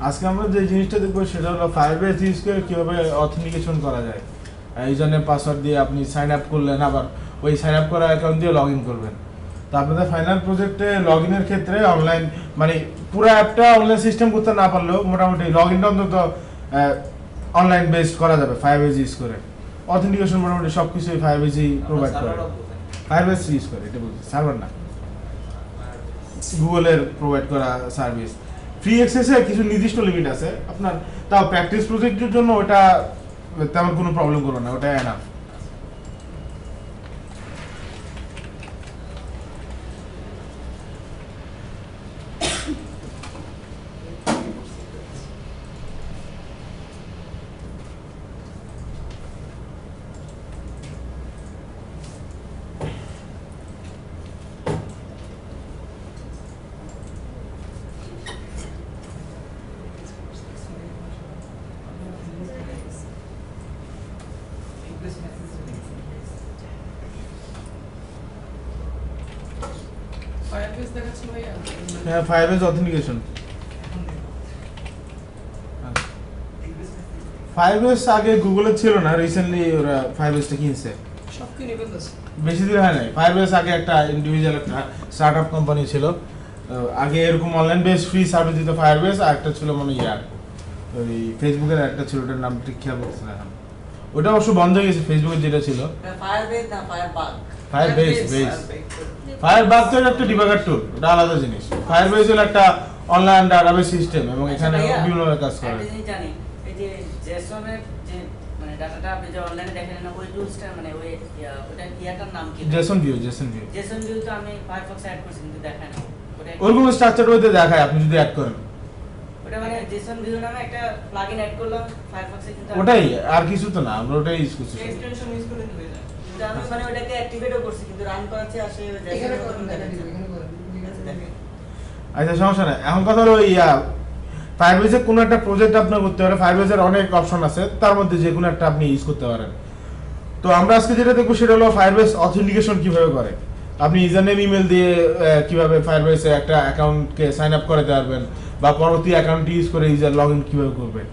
আজকে আমরা যে জিনিসটা দেখবো সেটা হলো ফায়ারবেস ইউজ করে কীভাবে অথেন্টিকেশন করা যায়। ইউজারনেম পাসওয়ার্ড দিয়ে আপনি সাইন আপ করলেন, আবার ওই সাইন আপ করা অ্যাকাউন্ট দিয়ে লগ ইন করবেন। তো আপনাদের ফাইনাল প্রজেক্টে লগ ইনের ক্ষেত্রে অনলাইন মানে পুরো অ্যাপটা অনলাইন সিস্টেম করতে না পারলেও মোটামুটি লগ ইনটা অন্তত অনলাইন বেসড করা যাবে ফায়ারবেস ইউজ করে। অথেন্টিকেশন মোটামুটি সব কিছুই ফায়ারবেসই প্রোভাইড করে। ফায়ারবেস ইউজ করে, এটা বলছি, সার্ভার না, গুগলের প্রোভাইড করা সার্ভিস। ফ্রি অ্যাক্সেসে কিছু নির্দিষ্ট লিমিট আছে আপনার, তাও প্র্যাকটিস প্রজেক্টের জন্য ওটা তেমন কোনো প্রবলেম করবে না, ওটা এনাফ। হ্যাঁ, ফায়ারবেস অথেন্টিকেশন। ফায়ারবেস আগে গুগলের ছিল না, রিসেন্টলি ওরা ফায়ারবেসটা কিনছে। বেশি দিন হয় নাই। ফায়ারবেস আগে একটা ইন্ডিভিজুয়াল একটা স্টার্টআপ কোম্পানি ছিল। আগে এরকম অনলাইন বেস ফ্রি সার্ভিস দিত ফায়ারবেস, আর একটা ছিল মানে ওই ফেসবুকের একটা ছিল, ওটার নাম ঠিক খেয়াল করতেছে না এখন। ওটা অবশ্য বন্ধ হয়ে গেছে, ফেসবুকের যেটা ছিল। ফায়ারবেস না, ফায়ারবাগ। ফায়ারবেস ফায়ারবাগ তো একটা ডিবাগার টুল, ওটা আলাদা জিনিস। ফায়ারবেস হলো একটা অনলাইন ডাটাবেস সিস্টেম এবং এখানে বিভিন্ন কাজ করে। আমি জানি এই যে জেসনের যে মানে ডাটাটা আপনি যে অনলাইনে দেখেন না, ওই টুলসটা মানে ওই ওটা কিয়াটার নাম কি? জেসন ভিউ তো আমি ফায়ারফক্সে অ্যাড করছি কিন্তু দেখায় না। ওটা ওরকম স্ট্রাকচার ওইতে দেখায় আপনি যদি অ্যাড করেন। ওটা মানে জেসন ভিউ নামে একটা প্লাগইন অ্যাড করলাম ফায়ারফক্সে, কিন্তু ওটাই, আর কিছু তো না, আমরা ওটাই ইউজ করছি। এক্সটেনশন ইউজ করে হয়ে যায়। কিন্তু আমি মানে ওটাকে অ্যাক্টিভেটও করছি, কিন্তু রান করাচ্ছে আসে এখানে করেন, এখানে করেন। আচ্ছা, সমস্যা নাই। এখন কথা হলো ফায়ারবেসে কোনো একটা প্রজেক্ট আপনার করতে পারে, ফায়ারবেসের অনেক অপশন আছে, তার মধ্যে যে কোনো একটা আপনি ইউজ করতে পারেন। তো আমরা আজকে যেটা দেখবো সেটা হলো ফায়ারবেস অথেন্টিকেশন কিভাবে করে। আপনি ইউজারনেম ইমেল দিয়ে কিভাবে ফায়ারবেসে একটা অ্যাকাউন্টকে সাইন আপ করাতে পারবেন, বা পরবর্তী অ্যাকাউন্ট ইউজ করে ইউজার লগ ইন কীভাবে করবেন।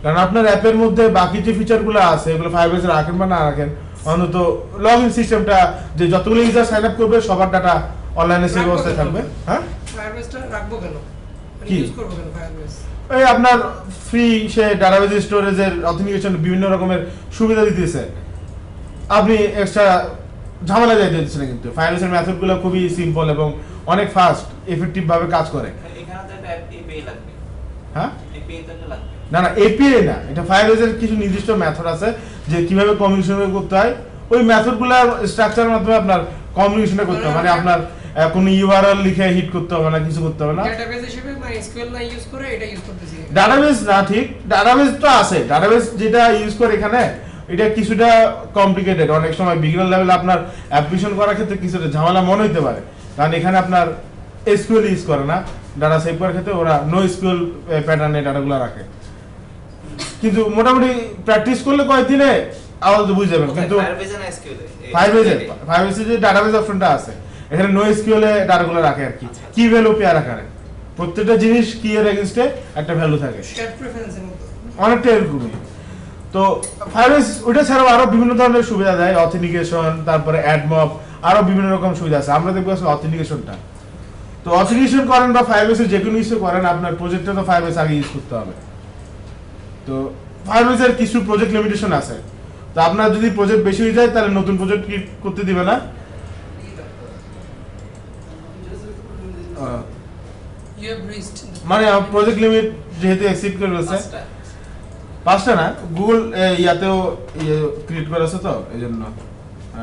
কারণ আপনার অ্যাপের মধ্যে বাকি যে ফিচারগুলো আছে এগুলো ফায়ারবেসে রাখেন বা না রাখেন, অন্তত লগ ইন সিস্টেমটা যে যতগুলো ইউজার সাইন আপ করবে সবার ডাটা অনলাইনে সেই অবস্থায় থাকবে। হ্যাঁ, ফায়ারবেসটা রাখবো কেন? কি ইউজ করব কেন ফায়ারবেস? এই আপনার ফ্রি সে ডাটাবেস স্টোরেজের অথেন্টিকেশন বিভিন্ন রকমের সুবিধা দিতেছে, আপনি এক্সট্রা ঝামেলা যাইতে দিচ্ছে না। কিন্তু ফায়ারবেসের মেথডগুলো খুবই সিম্পল এবং অনেক ফাস্ট এফেক্টিভ ভাবে কাজ করে। এখানে তো একটা এপিআই লাগবে। হ্যাঁ, এপিআই তো লাগবে না, এপিআই না, এটা ফায়ারবেসের কিছু নির্দিষ্ট মেথড আছে যে কিভাবে কমিউনিকেশন করতে হয়। ওই মেথডগুলো স্ট্রাকচারের মাধ্যমে আপনার কমিউনিকেশনটা করতে হবে, মানে আপনার কোনো ইউআরএল লিখে হিট করতে হবে না, কিছু করতে হবে না। ডেটাবেস হিসেবে মানে এসকিউএল না ইউজ করে এটা ইউজ করতেছি। ডাটাবেস না, ঠিক, ডাটাবেস তো আছে। ডাটাবেস যেটা ইউজ করে এখানে এটা কিছুটা কমপ্লিকেটেড, অনেক সময় বিগিনার লেভেলে আপনার অ্যাপ্লিকেশন করার ক্ষেত্রে কিছুটা ঝামেলা মনে হতে পারে, কারণ এখানে আপনার এসকিউএল ইউজ করে না। ডাটা সেভ করার ক্ষেত্রে ওরা নো এসকিউএল প্যাটার্নে ডাটাগুলো রাখে। কিন্তু মোটামুটি প্র্যাকটিস করলে কয়েকদিনে আবার তো বুঝে যাবেন। কিন্তু ফায়ারবেসে যে ডাটাবেস অপশনটা আছে এখানে নো এসকিউএল এ ডাটাগুলো রাখে আর কি, কি ভ্যালু পেয়ার আকারে। প্রত্যেকটা জিনিস কি এর এগেইনস্টে একটা ভ্যালু থাকে, স্ট্যাট প্রেফারেন্সের মতো অনেকটা এরকমই। তো ফায়ারবেস ওইটা ছাড়াও আরো বিভিন্ন ধরনের সুবিধা দেয়, অথেন্টিকেশন, তারপরে অ্যাডমব, আরো বিভিন্ন রকম সুবিধা আছে। আমরা দেখবো আসলে অথেন্টিকেশনটা। তো অথেন্টিকেশন করেন বা ফায়ারবেসে যে কোনো কিছু করেন, আপনার প্রজেক্টে তো ফায়ারবেস আগে ইউজ করতে হবে। তো ফায়ারবেসের কিছু প্রজেক্ট লিমিটেশন আছে। তো আপনার যদি প্রজেক্ট বেশি হয়ে যায় তাহলে নতুন প্রজেক্ট কি করতে দিবে না। মানে প্রজেক্ট লিমিট যেহেতু এক্সিড করে রয়েছে, 5টা না, গুগল ইয়াতেও ক্রিয়েট করে আছে তো এই জন্য।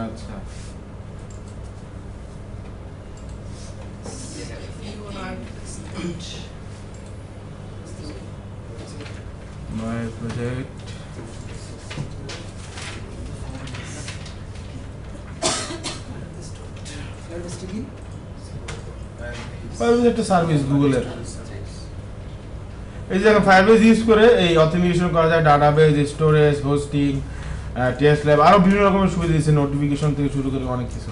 আচ্ছা, মাই প্রজেক্ট ফায়ারবেস একটা সার্ভিস গুগলের। এই যে ফায়ারবেস ইউজ করে এই অথেন্টিকেশন করা যায়, database, storage, hosting, test lab, আরো বিভিন্ন রকমের সুবিধা দিয়েছে, নোটিফিকেশন থেকে শুরু করে অনেক কিছু।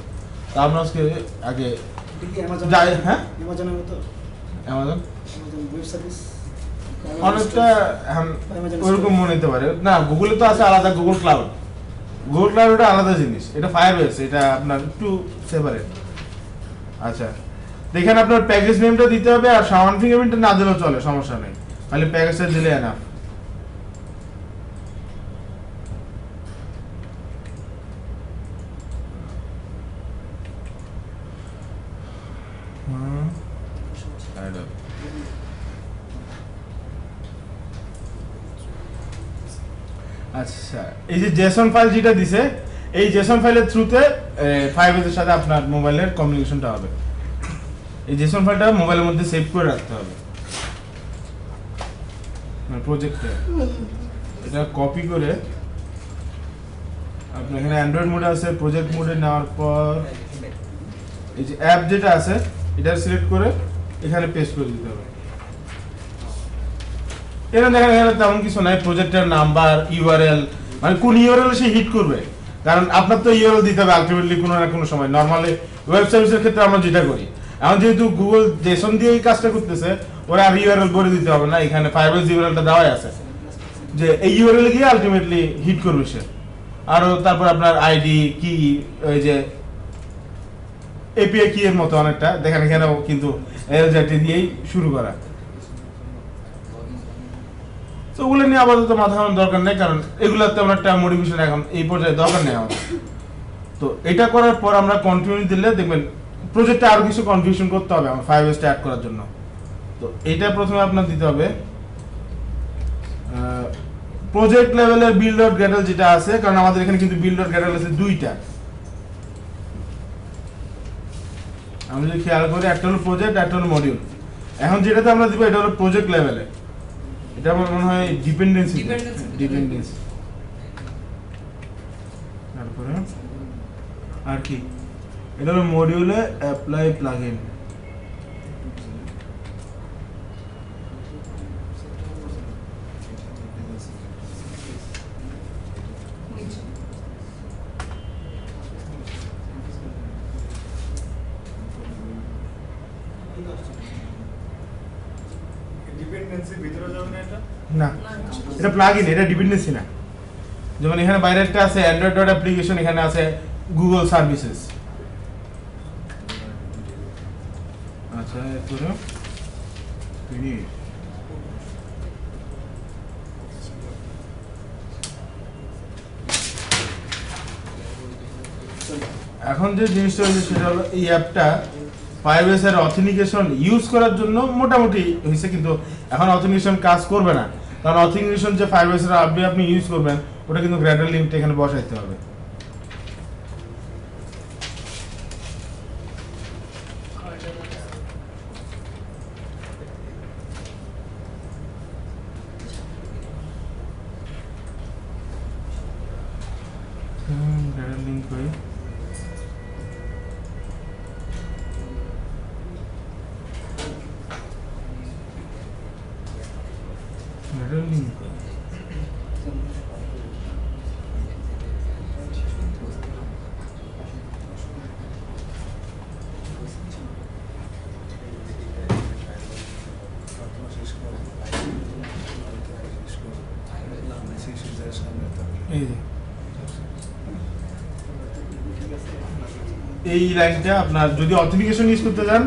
তা আমরা আজকে আগে যাই। হ্যাঁ, অ্যামাজন অ্যামাজন ওয়েব সার্ভিস অনেকটা ওরকম মনে হতে পারে না। গুগলে তো আছে আলাদা গুগল ক্লাউড, গুগল ক্লাউড ওটা আলাদা জিনিস, এটা ফায়ারবেস, এটা আপনার একটু সেপারেট। আচ্ছা দেখেন আপনার প্যাকেজ নেমটা দিতে হবে, আর সামান ফিঙ্গারপ্রিন্টটা না দিলেও চলে, সমস্যা নেই, খালি প্যাকেজটা দিলে এনাফ। আচ্ছা এই যে জেসন ফাইল যেটা দিছে, এই জেসন ফাইলের থ্রুতে ফাইবারের সাথে আপনার মোবাইলের কমিউনিকেশনটা হবে। এই জেসন ফাইলটা মোবাইলের মধ্যে সেভ করে রাখতে হবে প্রজেক্টে। এটা কপি করে আপনার এখানে অ্যান্ড্রয়েড মোডে আছে, প্রজেক্ট মোডে নেওয়ার পর এই যে অ্যাপ যেটা আছে এটা সিলেক্ট করে এখানে পেস্ট করে দিতে হবে। এখানে দেখেন এখানে তেমন কিছু নাই, প্রজেক্টের নাম্বার, ইউআরএল, মানে কোন ইউআরএল সে হিট করবে, কারণ আপনার তো ইউআরএল দিতে হবে আলটিমেটলি কোনো না কোনো সময়। নরমালি ওয়েব সার্ভিসের ক্ষেত্রে আমরা যেটা করি, এখন যেহেতু গুগল জেসন দিয়ে এই কাজটা করতেছে, ওরা আর ইউআরএল বলে দিতে হবে না, এখানে ফায়ারবেস ইউআরএলটা দেওয়াই আছে যে এই ইউআরএল গিয়ে আলটিমেটলি হিট করবে সে। আরো তারপর আপনার আইডি কি, ওই যে এপিআই কি এর মতো অনেকটা দেখেন এখানেও কিন্তু এলজেটি দিয়েই শুরু করা। তো ওগুলো নিয়ে আপাতত মাথা ঘামানোর দরকার নেই, কারণ এগুলোর তেমন একটা মোটিভেশন এখন এই পর্যায়ে দরকার নেই আমাদের। তো এটা করার পর আমরা কন্টিনিউ দিলে দেখবেন প্রজেক্টে আরো কিছু কনফিউশন করতে হবে আমার ফায়ারবেসটা অ্যাড করার জন্য। তো এটা প্রথমে আপনার দিতে হবে প্রজেক্ট লেভেলের বিল্ড ডট গ্যাডেল যেটা আছে, কারণ আমাদের এখানে কিন্তু বিল্ড ডট গ্যাডেল আছে দুইটা। আমরা যদি খেয়াল করি একটা হলো প্রজেক্ট, একটা হলো মডিউল। এখন যেটাতে আমরা দিব এটা হলো প্রজেক্ট লেভেলে, এটা আমার মনে হয় ডিপেন্ডেন্সি। তারপরে আর কি এটা হলো মডিউলে অ্যাপ্লাই প্লাগইন। ডিপেন্ডেন্সি ভিতরে যাবে না এটা? না এটা প্লাগইন, এটা ডিপেন্ডেন্সি না। যেমন এখানে বাইরে একটা আছে অ্যান্ড্রয়েড ডট অ্যাপ্লিকেশন, এখানে আছে গুগল সার্ভিসেস। আচ্ছা এরপরে এখন যে জিনিসটা হয়েছে সেটা হলো এই অ্যাপটা ফায়ারবেসের অথেন্টিকেশন ইউজ করার জন্য মোটামুটি হয়েছে, কিন্তু এখন অথেন্টিকেশন কাজ করবে না, কারণ অথেন্টিকেশন যে ফায়ারবেসের আপনি ইউজ করবেন ওটা কিন্তু গ্র্যাডার লিঙ্কটা এখানে বসাইতে হবে। গ্র্যাডার লিঙ্ক করে এই লাইনটা আপনার যদি অথেন্টিকেশন ইউজ করতে যান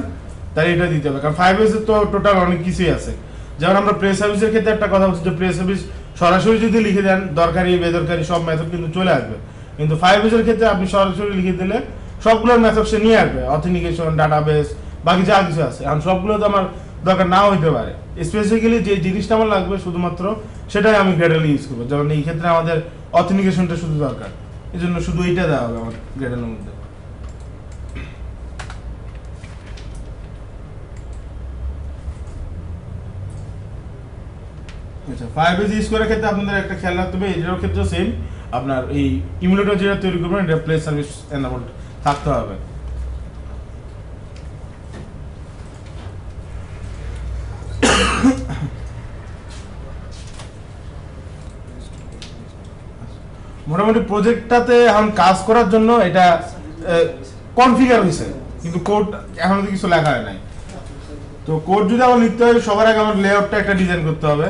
তাহলে এটা দিতে হবে, কারণ ফায়ারবেসের তো টোটাল অনেক কিছুই আছে। যেমন আমরা প্রেস সার্ভিসের ক্ষেত্রে একটা কথা বলছি যে প্রেস সার্ভিস সরাসরি যদি লিখে দেন দরকারি বেদরকারি সব মেথড কিন্তু চলে আসবে, কিন্তু ফায়ারবেসের ক্ষেত্রে আপনি সরাসরি লিখে দিলে সবগুলোর মেথড সে নিয়ে আসবে, অথেন্টিকেশন, ডাটাবেস, বাকি যা কিছু আছে। এখন সবগুলো তো আমার দরকার নাও হইতে পারে, স্পেসিফিক্যালি যে জিনিসটা আমার লাগবে শুধুমাত্র সেটাই আমি গ্রেডেল ইউজ করবো। যেমন এই ক্ষেত্রে আমাদের অথেন্টিকেশনটা শুধু দরকার, এই জন্য শুধু এইটা দেওয়া হবে আমার গ্রেডেলের মধ্যে। আচ্ছা ফায়ারবেস ইউজ করার ক্ষেত্রে আপনাদের একটা খেয়াল রাখতে হবে, এটার ক্ষেত্রে সেম আপনার এই ইমুলেটর যেটা তৈরি করবেন এটা প্লে সার্ভিস এনাবল থাকতে হবে। মোটামুটি প্রজেক্টটাতে এখন কাজ করার জন্য এটা কনফিগার হয়েছে, কিন্তু কোড এখনো কিছু লেখা হয় নাই। তো তো কোড যদি আমার লিখতে হয় সবার আগে আমার লেআউটটা একটা ডিজাইন করতে হবে।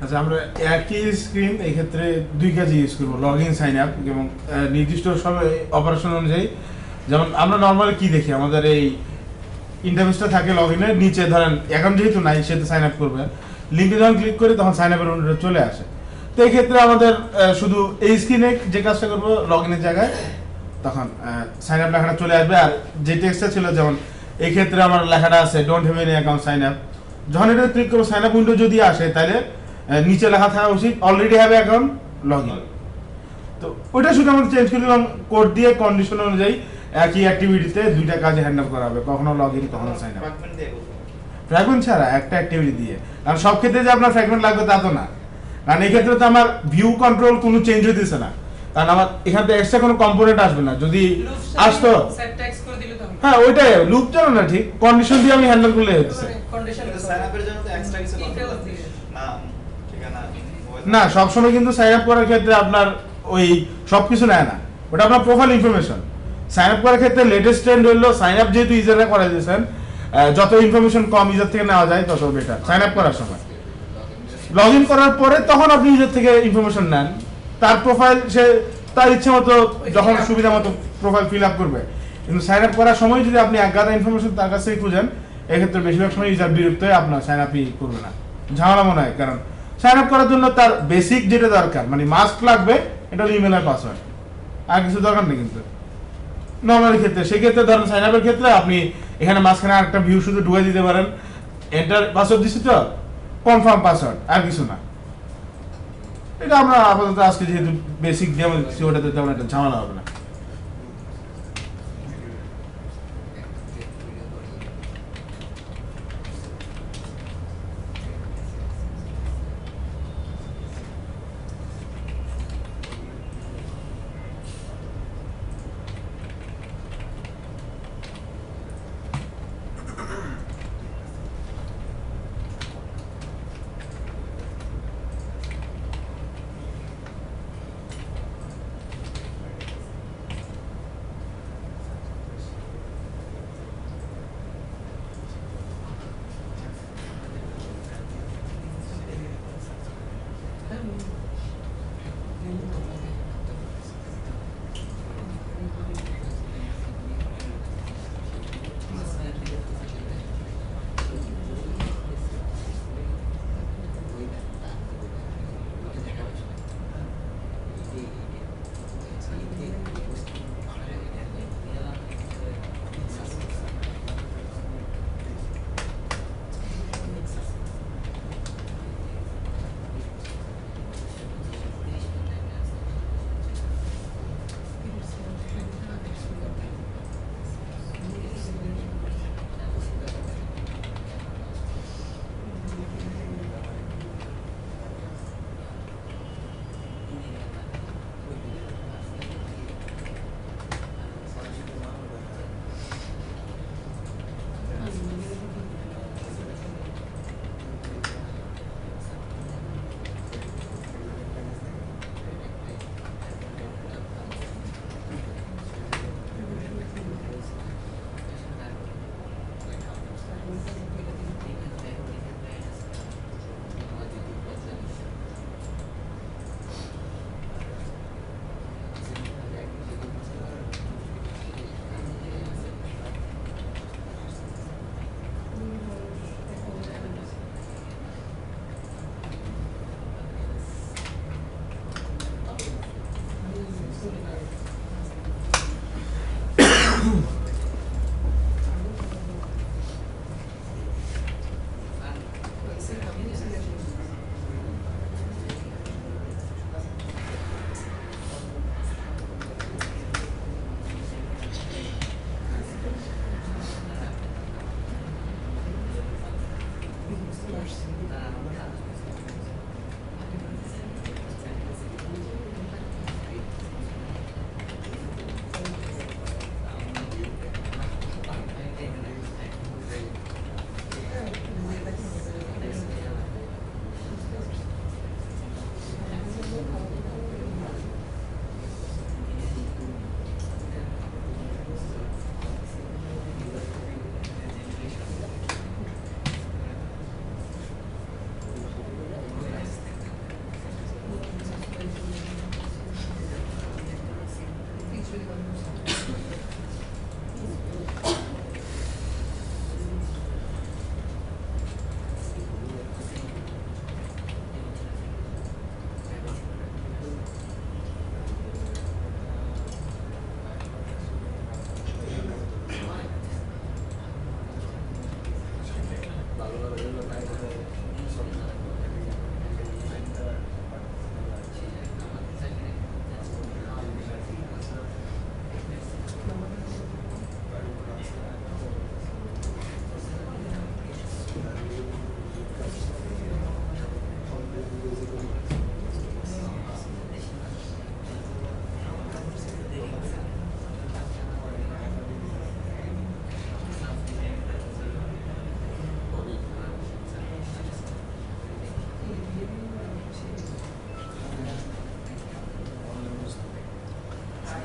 আচ্ছা, আমরা একই স্ক্রিন এই ক্ষেত্রে দুই কাজে ইউজ করবো, লগ ইন, সাইন আপ এবং নির্দিষ্ট সময় অপারেশন অনুযায়ী। যেমন আমরা নর্মালি কি দেখি, আমাদের এই ইন্টারফেসটা থাকে লগ ইনের নিচে, ধরেন অ্যাকাউন্ট যেহেতু নাই সেহেতু সাইন আপ করবে, লিঙ্কে যখন ক্লিক করি তখন সাইন আপের উইন্ডোটা চলে আসে। তো এই ক্ষেত্রে আমাদের শুধু এই স্ক্রিনে যে কাজটা করবো লগ ইনের জায়গায় তখন সাইন আপ লেখাটা চলে আসবে। আর যে টেক্সটটা ছিল, যেমন এই ক্ষেত্রে আমার লেখাটা আছে don't have any account sign up, যখন এটা ক্লিক করবো সাইন আপ উইন্ডো যদি আসে তাহলে নিচে লেখা থাকা উচিত already have account log in. তো ওইটা শুধু আমরা চেঞ্জ করে দিলাম, কোড দিয়ে কন্ডিশন অনুযায়ী একই অ্যাক্টিভিটিতে দুইটা কাজে হ্যান্ডেল করা হবে, কখনো লগ ইন কখনো সাইন আপ। ফ্র্যাগমেন্ট ছাড়া একটা অ্যাক্টিভিটি দিয়ে, কারণ সব ক্ষেত্রে যে আপনার ফ্র্যাগমেন্ট লাগবে তা তো না, কারণ এই ক্ষেত্রে তো আমার ভিউ কন্ট্রোল কোনো চেঞ্জ হইতেছে না, কারণ আমার এখান থেকে এক্সট্রা কোনো কম্পোনেন্ট আসবে না। যদি আসতো সেট ট্যাক্স করে দিলে তো হবে। হ্যাঁ ওইটাই লুপ চলো না, ঠিক কন্ডিশন দিয়ে আমি হ্যান্ডেল করলে হচ্ছে। কন্ডিশন সাইন আপের জন্য তো এক্সট্রা কিছু করতে Details হবে। দিয়ে। নাম, ঠিকানা, না, সবসময় কিন্তু সাইন আপ করার ক্ষেত্রে আপনার ওই সবকিছু নেয় না, ওটা আপনার প্রোফাইল ইনফরমেশন। সাইন আপ করার ক্ষেত্রে লেটেস্ট ট্রেন্ড হলো সাইন আপ যেহেতু ইউজাররা করা দিয়েছেন, যত ইনফরমেশন কম ইউজার থেকে নেওয়া যায় তত বেটার সাইন আপ করার সময়। লগ ইন করার পরে তখন আপনি ইউজার থেকে ইনফরমেশন নেন, তার প্রোফাইল সে তার ইচ্ছে মতো যখন সুবিধা মতো প্রোফাইল ফিল আপ করবে। কিন্তু সাইন আপ করার সময় যদি আপনি এক গাদা ইনফরমেশন তার কাছ থেকে খুঁজেন, এক্ষেত্রে বেশিরভাগ সময় ইউজার বিরক্ত হয়ে আপনার সাইন আপই করবে না, ঝামেলা মনে হয়। কারণ সাইন আপ করার জন্য তার বেসিক যেটা দরকার, মানে মাস্ক লাগবে, এটা হলো ইমেল আর পাসওয়ার্ড, আর কিছু দরকার নেই। কিন্তু নর্মাল ক্ষেত্রে, সেক্ষেত্রে ধরেন সাইন আপের ক্ষেত্রে আপনি এখানে মাঝখানে আরেকটা ভিউ শুধু ঢুকে দিতে পারেন, এন্টার পাসওয়ার্ড দিচ্ছি তো কনফার্ম পাসওয়ার্ড, আর কিছু না। এটা আমরা আপাতত আজকে যেহেতু বেসিক যেমন দিচ্ছি ওটাতে তেমন একটা ঝামেলা হবে না।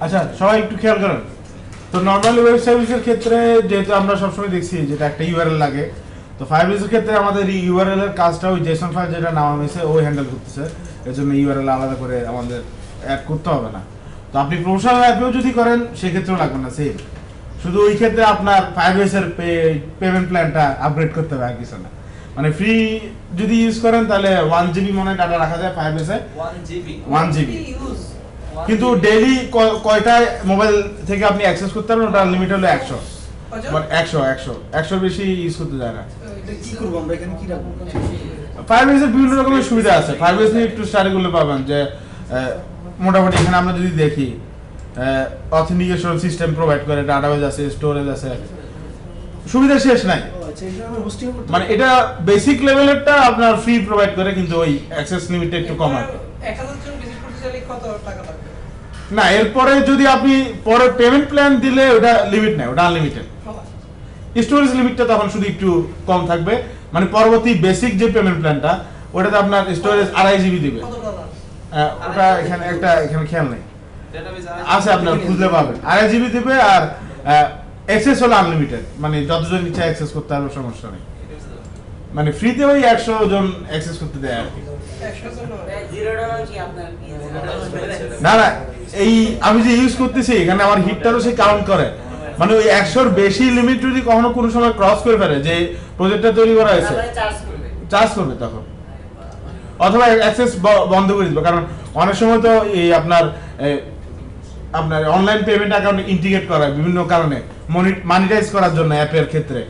আচ্ছা সবাই একটু খেয়াল করেন তো নরমালি ওয়েব সার্ভিসের ক্ষেত্রে যেহেতু আমরা সবসময় দেখছি যেটা একটা ইউআরএল লাগে তো ফায়ারবেস এর ক্ষেত্রে আমাদের এই ইউআরএল এর কাজটা ওই জেসন ফাইল যেটা নাম হয়েছে ওই হ্যান্ডেল করতেছে এর জন্য ইউআরএল আলাদা করে আমাদের অ্যাড করতে হবে না তো আপনি প্রফেশনাল অ্যাপেও যদি করেন সেক্ষেত্রেও লাগবে না সেম শুধু ওই ক্ষেত্রে আপনার ফায়ারবেস এর পেমেন্ট প্ল্যানটা আপগ্রেড করতে হবে আর কিছু না মানে ফ্রি যদি ইউজ করেন তাহলে 1 জিবি মনে ডাটা রাখা যায় ফায়ারবেসে 1 জিবি কিন্তু ডেইলি কয়টা মোবাইল থেকে আপনি অ্যাক্সেস করতে পারবেন ওটা লিমিট হলো 100 মানে 100 এর বেশি ইউজ করতে যায় না কি করব আমরা এখানে কি রাখবো ফায়ারবেসের বিভিন্ন রকমের সুবিধা আছে ফায়ারবেস নিয়ে একটু স্টাডি করলে পাবেন যে মোটামুটি এখানে আমরা যদি দেখি অথেন্টিকেশন সিস্টেম প্রোভাইড করে ডাটাবেস আছে স্টোরেজ আছে সুবিধা শেষ নাই আচ্ছা এটা আমরা হোস্টিং করতে মানে এটা বেসিক লেভেলেরটা আপনার ফ্রি প্রোভাইড করে কিন্তু ওই অ্যাক্সেস লিমিটটা একটু কম আছে 1000 জন ভিজিট করতে চাইলে কত টাকা লাগবে না এরপরে যদি আপনি পরে পেমেন্ট প্ল্যান দিলে ওটা লিমিট নাই ওটা আনলিমিটেড স্টোরেজ লিমিটটা তখন শুধু একটু কম থাকবে মানে পরবর্তী বেসিক যে পেমেন্ট প্ল্যানটা ওটাতে আপনার স্টোরেজ 2.5 জিবি দিবে কত ডলার ওটা এখানে এখানে খেয়াল নেই ডেটাবেস আছে আপনার খুঁজলে পাবেন 2.5 জিবি দিবে আর অ্যাক্সেস হলো আনলিমিটেড মানে যতজন ইচ্ছা অ্যাক্সেস করতে পারবে সমস্যা নেই মানে ফ্রিতে ওই 100 জন অ্যাক্সেস করতে দেয় আর কি 100 জন $0 কি আপনার কি $0 না না এই আমি যে ইউজ করতেছি এখানে আমার হিটটারও সে কাউন্ট করে মানে ওই 100 এর বেশি লিমিট যদি কখনো কোনো সময় ক্রস করে ফেলে যে প্রজেক্টটা তৈরি করা হয়েছে তারপরে চার্জ করবে চার্জ করবে তখন অথবা অ্যাক্সেস বন্ধ করে দিবে কারণ অনেক সময় তো এই আপনার অনলাইন পেমেন্ট অ্যাকাউন্ট ইন্টিগ্রেট করা হয় বিভিন্ন কারণে মনিটাইজ করার জন্য অ্যাপের ক্ষেত্রে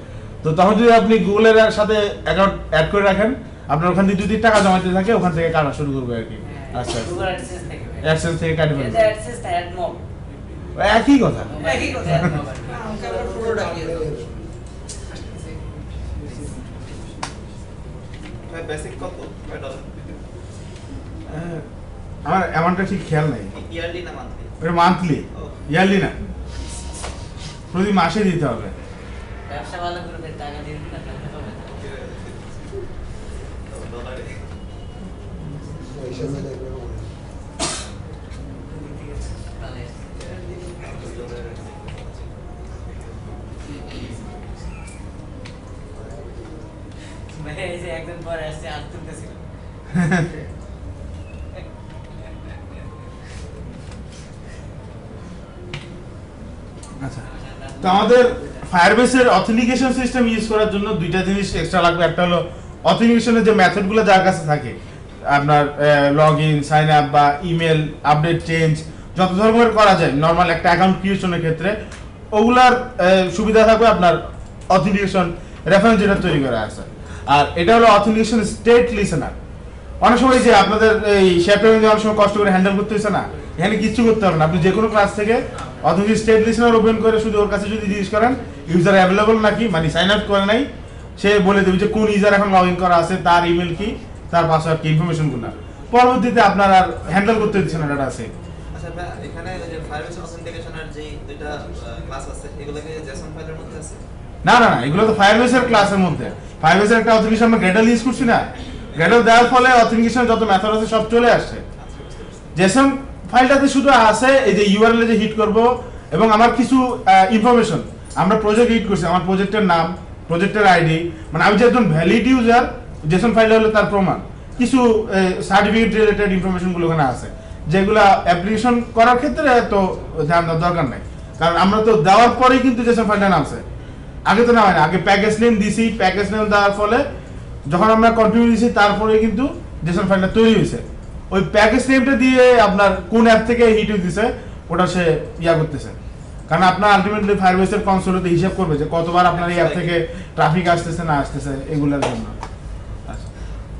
তো তখন যদি আপনি গুগলের সাথে অ্যাকাউন্ট অ্যাড করে রাখেন আপনার ওখান থেকে যদি টাকা জমাতে থাকে ওখান থেকে কাটা শুরু করবে আর কি আচ্ছা গুগল অ্যাডসেন্স থেকে অ্যাডসেন্স থেকে কাটে ফেলবে এটা অ্যাডসেন্স অ্যাড মব একই কথা একই কথা আমাকে আবার পুরোটা দিয়ে দাও ভাই বেসিক কত $5 আমার অ্যামাউন্টটা ঠিক খেয়াল নাই ইয়ারলি না মান্থলি ওটা মান্থলি ইয়ারলি না প্রতি মাসে দিতে হবে ব্যবসা ভালো করবে টাকা দিন না ডলারে এই যে একদিন পরে আসছে আর তুলতেছিল আচ্ছা তো আমাদের ফায়ারবেসের অথেন্টিকেশন সিস্টেম ইউজ করার জন্য দুইটা জিনিস এক্সট্রা লাগবে একটা হলো অথেন্টিকেশনের যে মেথডগুলো যার কাছে থাকে আপনার লগইন সাইন আপ বা ইমেল আপডেট চেঞ্জ যত ধরনের করা যায় নরমাল একটা অ্যাকাউন্ট ক্রিয়েশনের ক্ষেত্রে ওগুলার সুবিধা থাকবে আপনার অথেন্টিকেশন রেফারেন্স যেটা তৈরি করা আছে। আর এটা হলো অথেন্টিকেশন স্টেট লিসেনার। অনেক সময় যে আপনাদের এই শেপের অনেক সময় কষ্ট করে হ্যান্ডেল করতে হচ্ছে না, এখানে কিছু করতে হবে না। আপনি যে কোনো ক্লাস থেকে অথেন্টিক স্টেট লিসেনার ওপেন করে শুধু ওর কাছে যদি জিজ্ঞেস করেন ইউজার অ্যাভেলেবল নাকি, মানে সাইন আপ করে নাই, সে বলে দেবে যে কোন ইউজার এখন লগ ইন করা আছে, তার ইমেল কি, তার পাসওয়ার্ড কি, ইনফরমেশনগুলো পরবর্তীতে আপনার আর হ্যান্ডেল করতে দিচ্ছে না ডাটা আছে। আচ্ছা ভাই, এখানে ওই যে ফায়ারবেস অথেন্টিকেশনের যে দুইটা ক্লাস আছে এগুলো কি জেসন ফাইলের মধ্যে আছে? না না না, এগুলো তো ফায়ারবেসের ক্লাসের মধ্যে। ফায়ারবেসের একটা অথেন্টিকেশন আমরা গ্রেডল ইউজ করছি না, গ্রেডল দেওয়ার ফলে অথেন্টিকেশন যত মেথড আছে সব চলে আসছে। জেসন ফাইলটাতে শুধু আছে এই যে ইউআরএল যে হিট করব এবং আমার কিছু ইনফরমেশন, আমরা প্রজেক্ট হিট করছি, আমার প্রজেক্টের নাম, প্রজেক্টের আইডি, মানে আমি যে একজন ভ্যালিড ইউজার, জেসন ফাইলটা হলো তার প্রমাণ। কিছু সার্টিফিকেট রিলেটেড ইনফরমেশনগুলো ওখানে আছে, যেগুলো অ্যাপ্লিকেশন করার ক্ষেত্রে তো ধ্যান দেওয়ার দরকার নাই, কারণ আমরা তো দেওয়ার পরেই কিন্তু জেসন ফাইলটা নামছে, আগে তো নামায় না। আগে প্যাকেজ নেম দিছি, প্যাকেজ নেম দেওয়ার ফলে যখন আমরা কন্টিনিউ দিছি তারপরে কিন্তু জেসন ফাইলটা তৈরি হয়েছে। ওই প্যাকেজ নেমটা দিয়ে আপনার কোন অ্যাপ থেকে হিট দিছে ওটা সে ইয়া করতেছে, কারণ আপনার আলটিমেটলি ফায়ারবেসের কনসোলতে হিসাব করবে যে কতবার আপনার এই অ্যাপ থেকে ট্রাফিক আসতেছে না আসতেছে এগুলোর জন্য।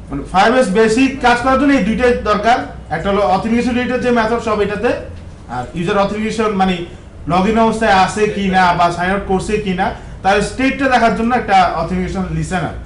মানে ফায়ারবেস বেসিক কাজ করার জন্য এই দুইটাই দরকার, একটা হলো অথেন্টিকেশন রিলেটেড যে মেথড সব এটাতে, আর ইউজার অথেন্টিকেশন মানে লগ ইন অবস্থায় আছে কিনা বা সাইন আউট করছে কিনা তার স্টেটটা দেখার জন্য একটা অথেন্টিকেশন লিসেনার।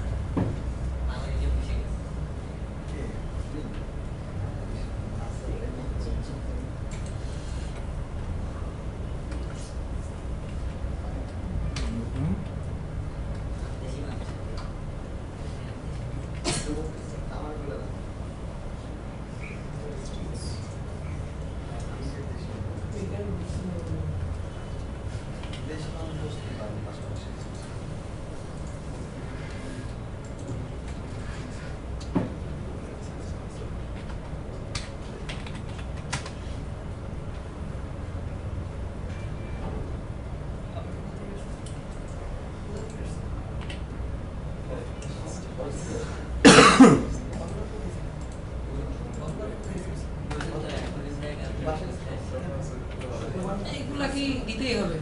এইগুলা কি দিতেই হবে?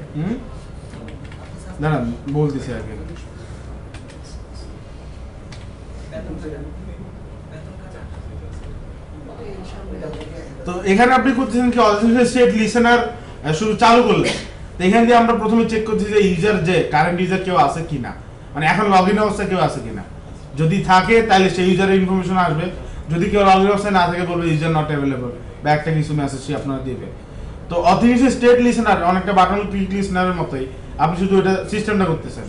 না না বলতেছি আগে। তো এখানে আপনি করতেছেন কি অথেন্টিকেশন স্টেট লিসেনার শুধু চালু করলেন, তো এখান দিয়ে আমরা প্রথমে চেক করতেছি যে ইউজার যে কারেন্ট ইউজার কেউ আছে কিনা, মানে এখন লগ ইন অবস্থায় কেউ আছে কিনা। যদি থাকে তাহলে সেই ইউজারের ইনফরমেশন আসবে, যদি কেউ লগ ইন অবস্থায় না থাকে বলবে ইউজার নট অ্যাভেলেবল বা একটা কিছু মেসেজ সে আপনারা দিবে। তো অথেন্টিকেশন স্টেট লিসেনার অনেকটা বাটন ক্লিক লিসেনারের মতোই, আপনি শুধু এটা সিস্টেমটা করতেছেন।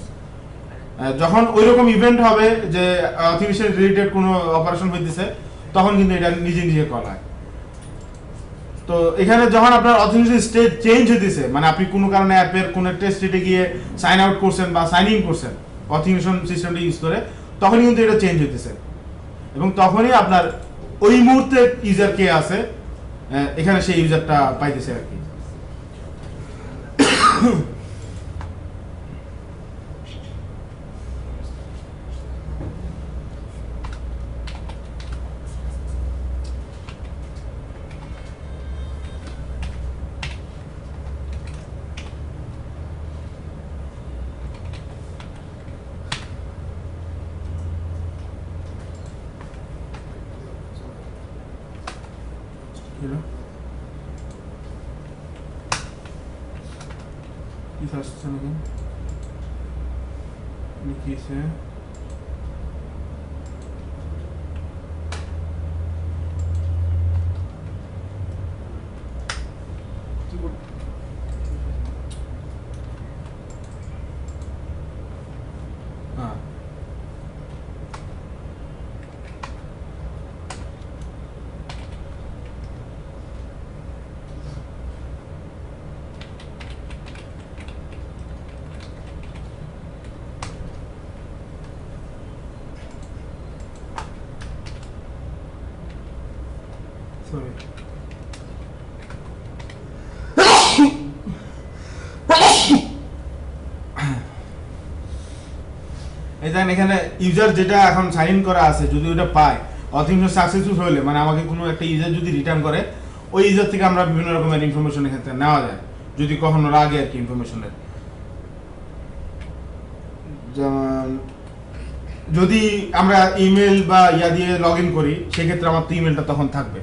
যখন ওই রকম ইভেন্ট হবে যে অথেন্টিকেশন রিলেটেড কোনো অপারেশন হইতেছে তখন কিন্তু এটা নিজে নিজে কল হয়। তো এখানে যখন আপনার অথেন্টিকেশন স্টেট চেঞ্জ হইতেছে, মানে আপনি কোনো কারণে অ্যাপের কোনো একটা স্টেটে গিয়ে সাইন আউট করছেন বা সাইন ইন করছেন অথেন্টিকেশন সিস্টেমটা ইউজ করে, তখনই কিন্তু এটা চেঞ্জ হইতেছে এবং তখনই আপনার ওই মুহূর্তে ইউজার কে আছে এখানে সেই ইউজারটা পাইতেছে আর কি। কি আসছে নাকি লিখিছে sorry এই দেখেন এখানে ইউজার যেটা এখন সাইন ইন করা আছে যদি ওটা পায় অথেন্টিকেশন সাকসেসফুল হলে, মানে আমাকে কোনো একটা ইউজার যদি রিটার্ন করে ওই ইউজার থেকে আমরা বিভিন্ন রকমের ইনফরমেশন এখান থেকে নেওয়া যায় যদি কখনো লাগে আর কি ইনফরমেশনের। যেমন যদি আমরা ইমেল বা ইয়া দিয়ে লগ ইন করি সেক্ষেত্রে আমার তো ইমেলটা তখন থাকবে।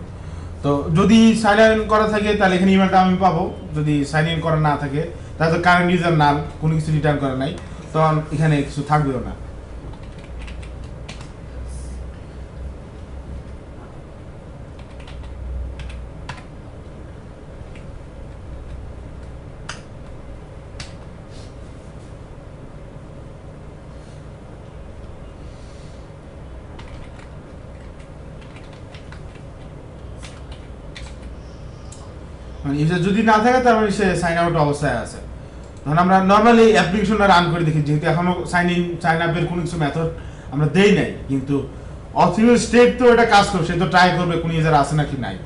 তো যদি সাইন ইন করা থাকে তাহলে এখানে ইমেলটা আমি পাবো, যদি সাইন ইন করা না থাকে তাহলে তো কারেন্ট ইউজার নাম কোনো কিছু রিটার্ন করা নাই, তখন এখানে কিছু থাকবেও না। মানে ইউজার যদি না থাকে তার মানে সে সাইন আউট অবস্থায় আছে। তখন আমরা নর্মালি অ্যাপ্লিকেশনটা রান করে দেখি, যেহেতু এখনো সাইন আপের কোনো কিছু মেথড আমরা দেই নাই, কিন্তু অথরিটি স্টেট তো এটা কাজ করবে, সে তো ট্রাই করবে কোন ইউজার আছে নাকি নাই।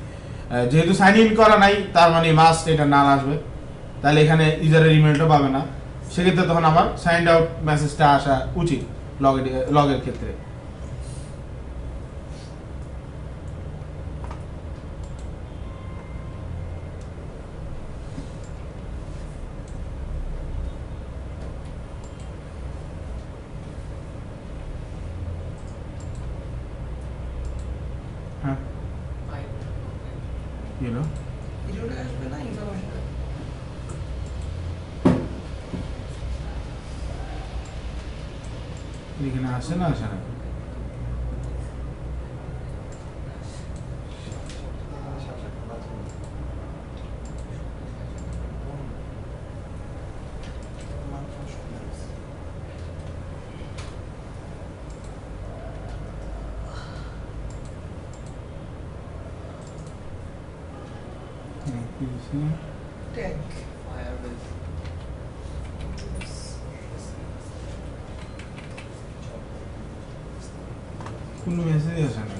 যেহেতু সাইন ইন করা নাই তার মানে মাস্ট এটা না আসবে, তাহলে এখানে ইউজারের ইমেলটা পাবে না। সেক্ষেত্রে তখন আমার সাইন আউট মেসেজটা আসা উচিত লগের ক্ষেত্রে। হ্যাঁ কি হলো? ভিডিওটা আসবে না ইনফরমেশন? এখানে আসে না আসে না? ট্যাগ কোনো মেসেজ আসে না।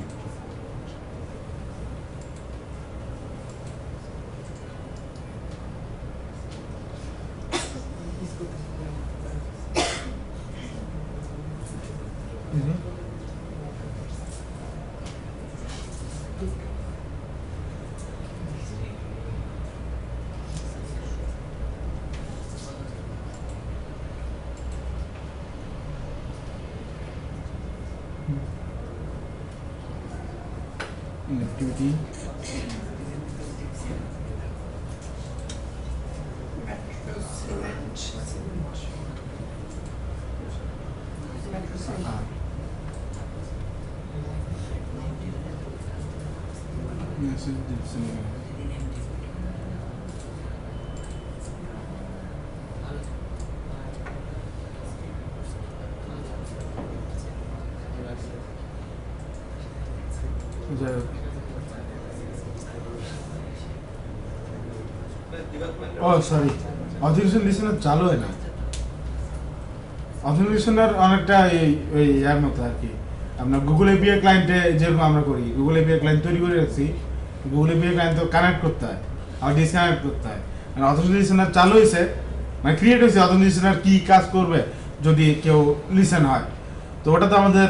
Activity. Message দিচ্ছে না। ও সরি, অথেন্টিকেশন লিসেনার চালু হয় না। অথেন্টিকেশনের অনেকটা এই এর মতো আর কি, আপনার গুগল এপিআই ক্লায়েন্টে যেরকম আমরা করি, গুগল এপিআই ক্লায়েন্ট তৈরি করে রাখছি, গুগল এপিআই ক্লায়েন্ট তো কানেক্ট করতে হয় আর ডিসকানেক্ট করতে হয়। মানে অথেন্টিকেশন চালু হয়েছে, মানে ক্রিয়েট হয়েছে অথেন্টিকেশন কি কাজ করবে যদি কেউ লিসেন হয়, তো ওটা তো আমাদের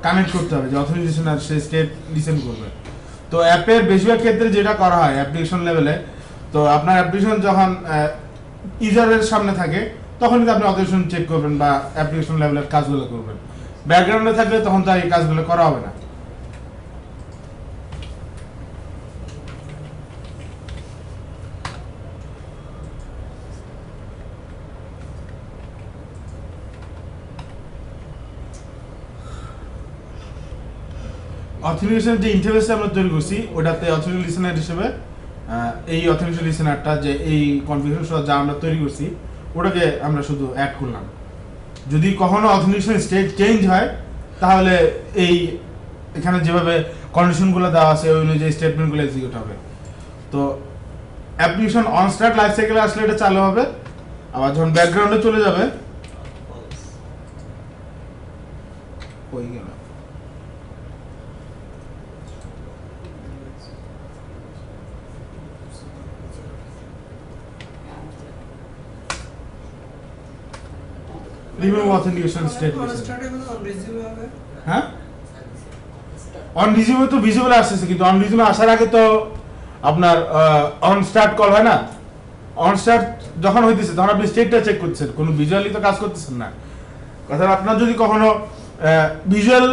কানেক্ট করতে হবে যে অথেন্টিকেশন সে স্টেট লিসেন করবে। তো অ্যাপের বেশিরভাগ ক্ষেত্রে যেটা করা হয় অ্যাপ্লিকেশন লেভেলে, তো আপনার অ্যাপ্লিকেশন যখন ইউজারের সামনে থাকে তখন কিন্তু আপনি অথেন্টিকেশন চেক করবেন বা অ্যাপ্লিকেশন লেভেলের কাজগুলো করবেন। ব্যাকগ্রাউন্ডে থাকলে তখন তো এই কাজগুলো করা হবে না। অথেন্টিকেশন যে ইন্টারফেসটা আমরা তৈরি করছি ওটাতে অথেন্টিকেশন লিসেনার হিসেবে এই অথেন্টিকেশন লিসেনারটা যে এই কনফিগারেশন যা আমরা তৈরি করছি ওটাকে আমরা শুধু অ্যাড করলাম। যদি কখনো অথেন্টিকেশন স্টেট চেঞ্জ হয় তাহলে এই এখানে যেভাবে কন্ডিশনগুলো দেওয়া আছে ওই অনুযায়ী স্টেটমেন্টগুলো এক্সিকিউট হবে। তো অ্যাপ্লিকেশন অন স্টার্ট লাইফ সাইকেলে আসলে এটা চালু হবে, আবার যখন ব্যাকগ্রাউন্ডে চলে যাবে ওই গেল রিমুভ অথেন্টিকেশন স্টেট স্টার্টে কোনো রিজিউম হবে? হ্যাঁ অন রিজিউমে তো ভিজিবল আসছে, কিন্তু অন রিজিউমে আসার আগে তো আপনার অন স্টার্ট কল হয় না, অনস্টার্ট যখন হইতেছে তখন আপনি স্টেটটা চেক করতেছেন, কোনো ভিজুয়ালি তো কাজ করতেছেন না। কথা আপনার যদি কখনো ভিজুয়াল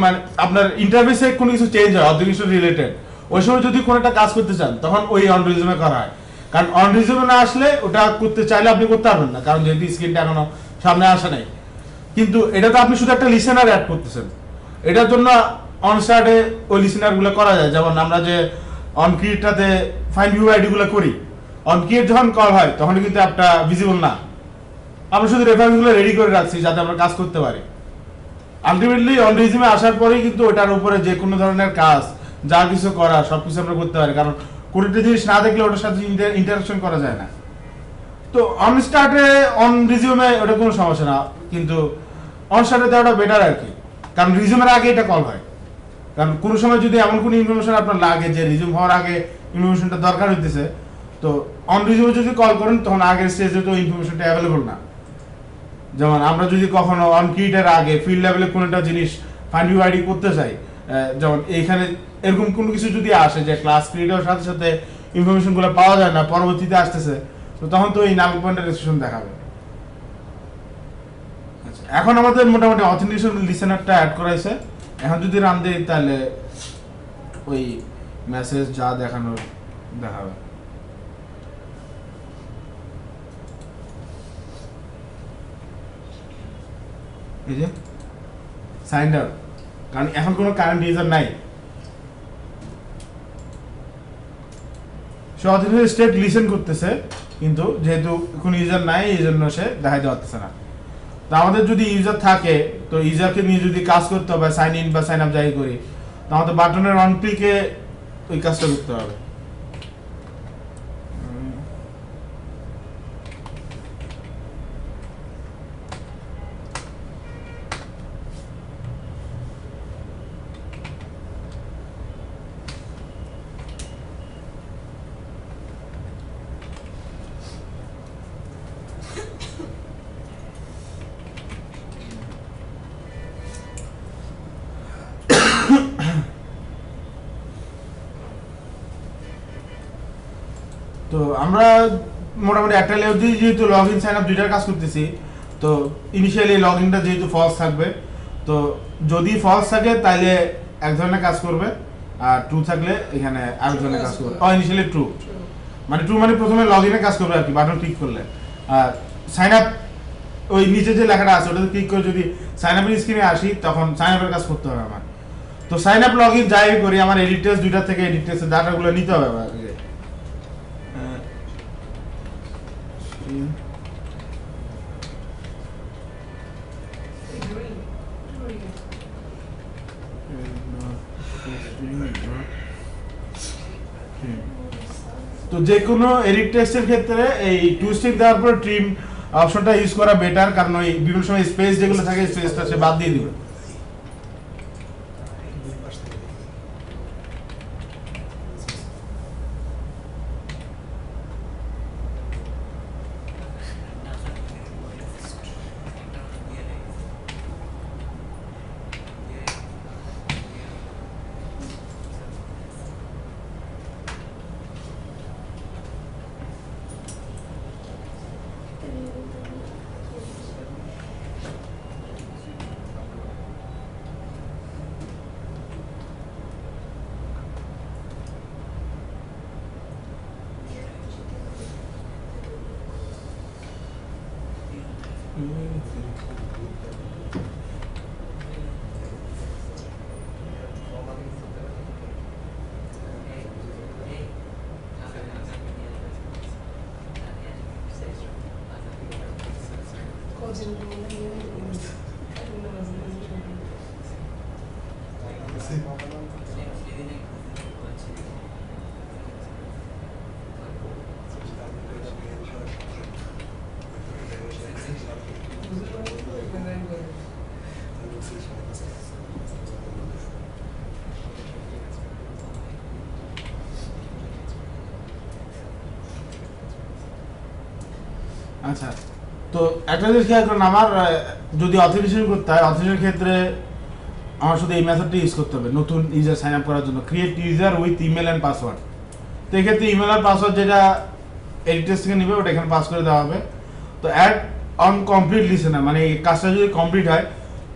মানে আপনার ইন্টারফেসে কোনো কিছু চেঞ্জ হয় অন্য কিছু রিলেটেড, ওই সময় যদি কোনো একটা কাজ করতে চান তখন ওই অন রিজুমে করা হয়। কারণ অন রিজুমে না আসলে ওটা করতে চাইলে আপনি করতে পারবেন না, কারণ যেহেতু স্ক্রিনটা এখনো সামনে আসে নাই। কিন্তু এটা তো আপনি শুধু একটা লিসেনার অ্যাড করতেছেন, এটার জন্য অনস্টার্টে ওই লিসেনারগুলো করা যায়। যেমন আমরা যে অন ক্রিয়েটটাতে ফাইন্ড ভিউ আইডিগুলো করি, অন ক্রিয়েট যখন কল হয় তখন কিন্তু অ্যাপটা ভিজিবল না, আমরা শুধু রেফারেন্সগুলো রেডি করে রাখছি যাতে আমরা কাজ করতে পারি। আলটিমেটলি অন রিজিমে আসার পরেই কিন্তু ওটার উপরে যে কোনো ধরনের কাজ যা কিছু করা সবকিছু আমরা করতে পারি, কারণ কোনো একটা জিনিস না দেখলে ওটার সাথে ইন্টারাকশন করা যায় না। তো অন স্টার্টে অন রিজিউমে ওটা কোনো সমস্যা না, কিন্তু অন স্টার্টে দেওয়াটা বেটার আর কি, কারণ রিজিউমের আগে এটা কল হয়। কারণ কোনো সময় যদি এমন কোনো ইনফরমেশন আপনার লাগে যে রিজিউম হওয়ার আগে ইনফরমেশনটা দরকার হইতেছে, তো অন রিজিউমে যদি কল করেন তখন আগের স্টেজে তো ইনফরমেশনটা অ্যাভেলেবল না। যেমন আমরা যদি কখনো অন ক্রিয়েটের আগে ফিল্ড লেভেলে কোনো একটা জিনিস ফাইন্ড ইউ আইডি করতে চাই, যেমন এইখানে এরকম কোনো কিছু যদি আসে যে ক্লাস ক্রিয়েটের সাথে সাথে ইনফরমেশনগুলো পাওয়া যায় না, পরবর্তীতে আসতেছে, তো তখন তো এই নাল পয়েন্টের রেজিস্ট্রেশন দেখাবে। আচ্ছা, এখন আমাদের মোটামুটি অথেন্টিকেশন লিসেনারটা অ্যাড করাইছে। এখন যদি রান দেই তাহলে ওই মেসেজ যা দেখানোর দেখাবে। এই যে সাইন্ড আউট, কারণ এখন কোনো কারেন্ট ইউজার নাই, সে অথেন্টিক স্টেট লিসেন করতেছে, কিন্তু যেহেতু কোনো ইউজার নাই এই জন্য সে দেখাইতে পারতেছে না। তো আমাদের যদি ইউজার থাকে, তো ইউজারকে নিয়ে যদি কাজ করতে হবে, সাইন ইন বা সাইন আপ যাই করি, তো আমাদের বাটনের অন ক্লিকে ওই কাজটা করতে হবে। তো আমরা মোটামুটি একটা লেভেল দিয়ে যেহেতু লগ ইন সাইন আপ দুইটার কাজ করতেছি, তো ইনিশিয়ালি লগ ইনটা যেহেতু ফলস থাকবে, তো যদি ফলস থাকে তাহলে এক ধরনের কাজ করবে, আর ট্রু থাকলে এখানে আরেক ধরনের কাজ করবে। ইনিশিয়ালি ট্রু মানে প্রথমে লগ ইনে কাজ করবে আর কি, বাটন ক্লিক করলে। আর সাইন আপ ওই নিচে যে লেখাটা আছে ওটাতে ক্লিক করে যদি সাইন আপের স্ক্রিনে আসি তখন সাইন আপের কাজ করতে হবে আমার। তো সাইন আপ লগ ইন যাই করি, আমার এডিট টেস্ট দুইটা থেকে এডিট টেস্টের ডাটাগুলো নিতে হবে আমার। তো যে কোনো এডিট টেক্সটের ক্ষেত্রে এই টু স্টেপ দেওয়ার পর ট্রিম অপশনটা ইউজ করা বেটার, কারণ ওই বিভিন্ন সময় স্পেস যেগুলো থাকে স্পেসটা সে বাদ দিয়ে দিবে। আচ্ছা, তো একটা জিনিস খেয়াল করুন, আমার যদি অথেন্টিকেশন করতে হয়, অথেন্টিকেশনের ক্ষেত্রে আমার শুধু এই মেথডটা ইউজ করতে হবে নতুন ইউজার সাইন আপ করার জন্য, create user with email and password. তো এক্ষেত্রে ইমেল আর পাসওয়ার্ড যেটা এডিট টেস্ট থেকে নিবে, ওটা এখানে পাস করে দেওয়া হবে। তো অ্যাড অন কমপ্লিট লিসেনার মানে এই কাজটা যদি কমপ্লিট হয়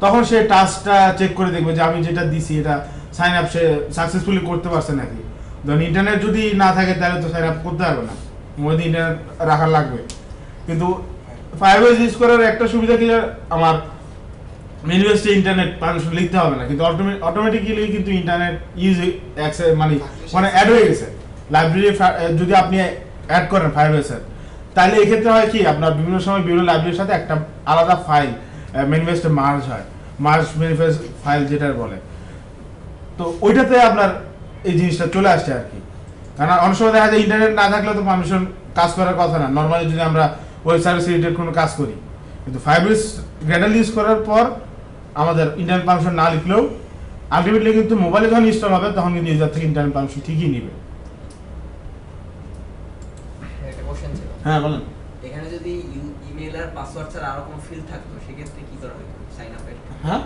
তখন সে টাস্কটা চেক করে দেখবে যে আমি যেটা দিছি এটা সাইন আপ সে সাকসেসফুলি করতে পারছে নাকি। ধরুন ইন্টারনেট যদি না থাকে তাহলে তো সাইন আপ করতে পারবে না, মধ্যে ইন্টারনেট রাখা লাগবে। কিন্তু ফায়ারবেস ইউজ করার একটা সুবিধা কি, আমার ইউনিভার্সিটি ইন্টারনেট পারমিশন লিখতে হবে না, কিন্তু অটোমেটিক্যালি কিন্তু ইন্টারনেট ইউজ মানে অ্যাড হয়ে গেছে লাইব্রেরি। যদি আপনি অ্যাড করেন ফায়ারবেসের, তাহলে এক্ষেত্রে হয় কি আপনার বিভিন্ন সময় বিভিন্ন লাইব্রেরির সাথে একটা আলাদা ফাইল ম্যানিফেস্টে মার্জ হয়, মার্জ ম্যানিফেস্ট ফাইল যেটা বলে। তো ওইটাতে আপনার এই জিনিসটা চলে আসছে আর কি। কারণ অনেক সময় দেখা যায় ইন্টারনেট না থাকলে তো পারমিশন কাজ করার কথা না, নর্মালি যদি আমরা ওয়েবসাইট রিলেটেড কোনো কাজ করি। কিন্তু ফায়ারবেস গ্র্যাডাল ইউজ করার পর আমাদের ইন্টারনেট পারমিশন না লিখলেও আলটিমেটলি কিন্তু মোবাইলে যখন ইনস্টল হবে তখন কিন্তু ইউজার থেকে ইন্টারনেট পারমিশন ঠিকই নেবে। একটা কোশ্চেন ছিল। হ্যাঁ বলেন। এখানে যদি ইমেল আর পাসওয়ার্ড ছাড়া আরো কোনো ফিল্ড থাকতো সেক্ষেত্রে কি করা হতো? সাইন আপের হ্যাঁ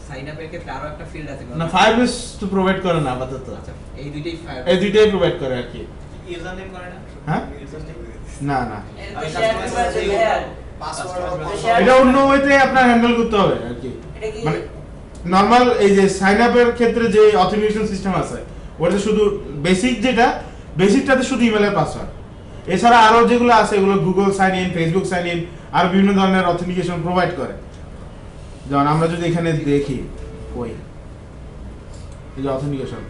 সাইন আপের ক্ষেত্রে আরো একটা ফিল্ড আছে না, ফায়ারবেস তো প্রোভাইড করে না আপাতত। আচ্ছা, এই দুইটাই ফায়ার এই দুইটাই প্রোভাইড করে আর কি। ইউজার নেম করে না? হ্যাঁ ইউজার নেম না না, এটা তো শেয়ার করতে পারবে, পাসওয়ার্ড এটা অন্য ওয়েতে আপনার হ্যান্ডেল করতে হবে আর কি। এটা কি মানে নরমাল এই যে সাইন আপের ক্ষেত্রে যে অথেন্টিকেশন সিস্টেম আছে ওটা শুধু বেসিক, যেটা বেসিকটাতে শুধু ইমেলের পাসওয়ার্ড। এছাড়া আরো যেগুলো আছে এগুলো Google sign in, Facebook sign in আর বিভিন্ন ধরনের অথেন্টিকেশন প্রোভাইড করে। যেমন আমরা যদি এখানে দেখি ওই এই যে অথেন্টিকেশন,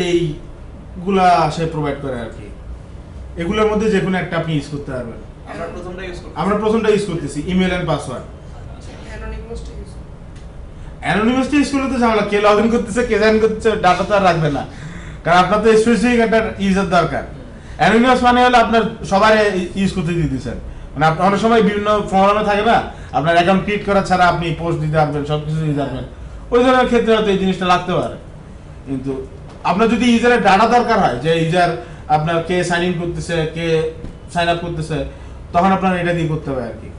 এইগুলা সে প্রোভাইড করে আর কি। এগুলোর মধ্যে যে কোনো একটা আপনি ইউজ করতে পারবেন। আমরা প্রথমটা ইউজ করব। আমরা প্রথমটা ইউজ করতেছি ইমেল এন্ড পাসওয়ার্ড। অ্যানোনিমাসটা ইউজ অ্যানোনিমাসটা ইউজ করলে তো ঝামেলা, কে লগইন করতেছে কে জয়েন করতেছে ডাটা তো আর রাখবে না, কারণ আপনার তো স্পেসিফিক একটা ইউজার দরকার। অ্যানোনিমাস মানে হলো আপনার সবার ইউজ করতে দিয়ে দিচ্ছেন, মানে আপনার অনেক সময় বিভিন্ন ফর্মে থাকে না, আপনার অ্যাকাউন্ট ক্রিয়েট করা ছাড়া আপনি পোস্ট দিতে পারবেন, সব কিছু দিতে পারবেন। ওই ধরনের ক্ষেত্রে হয়তো এই জিনিসটা লাগতে পারে। কিন্তু আপনার যদি ইউজারের ডাটা দরকার হয় যে ইউজার আপনার কে সাইন ইন করতেছে কে সাইন আপ করতেছে, তখন আপনার এটা দিয়ে করতে হবে আর কি।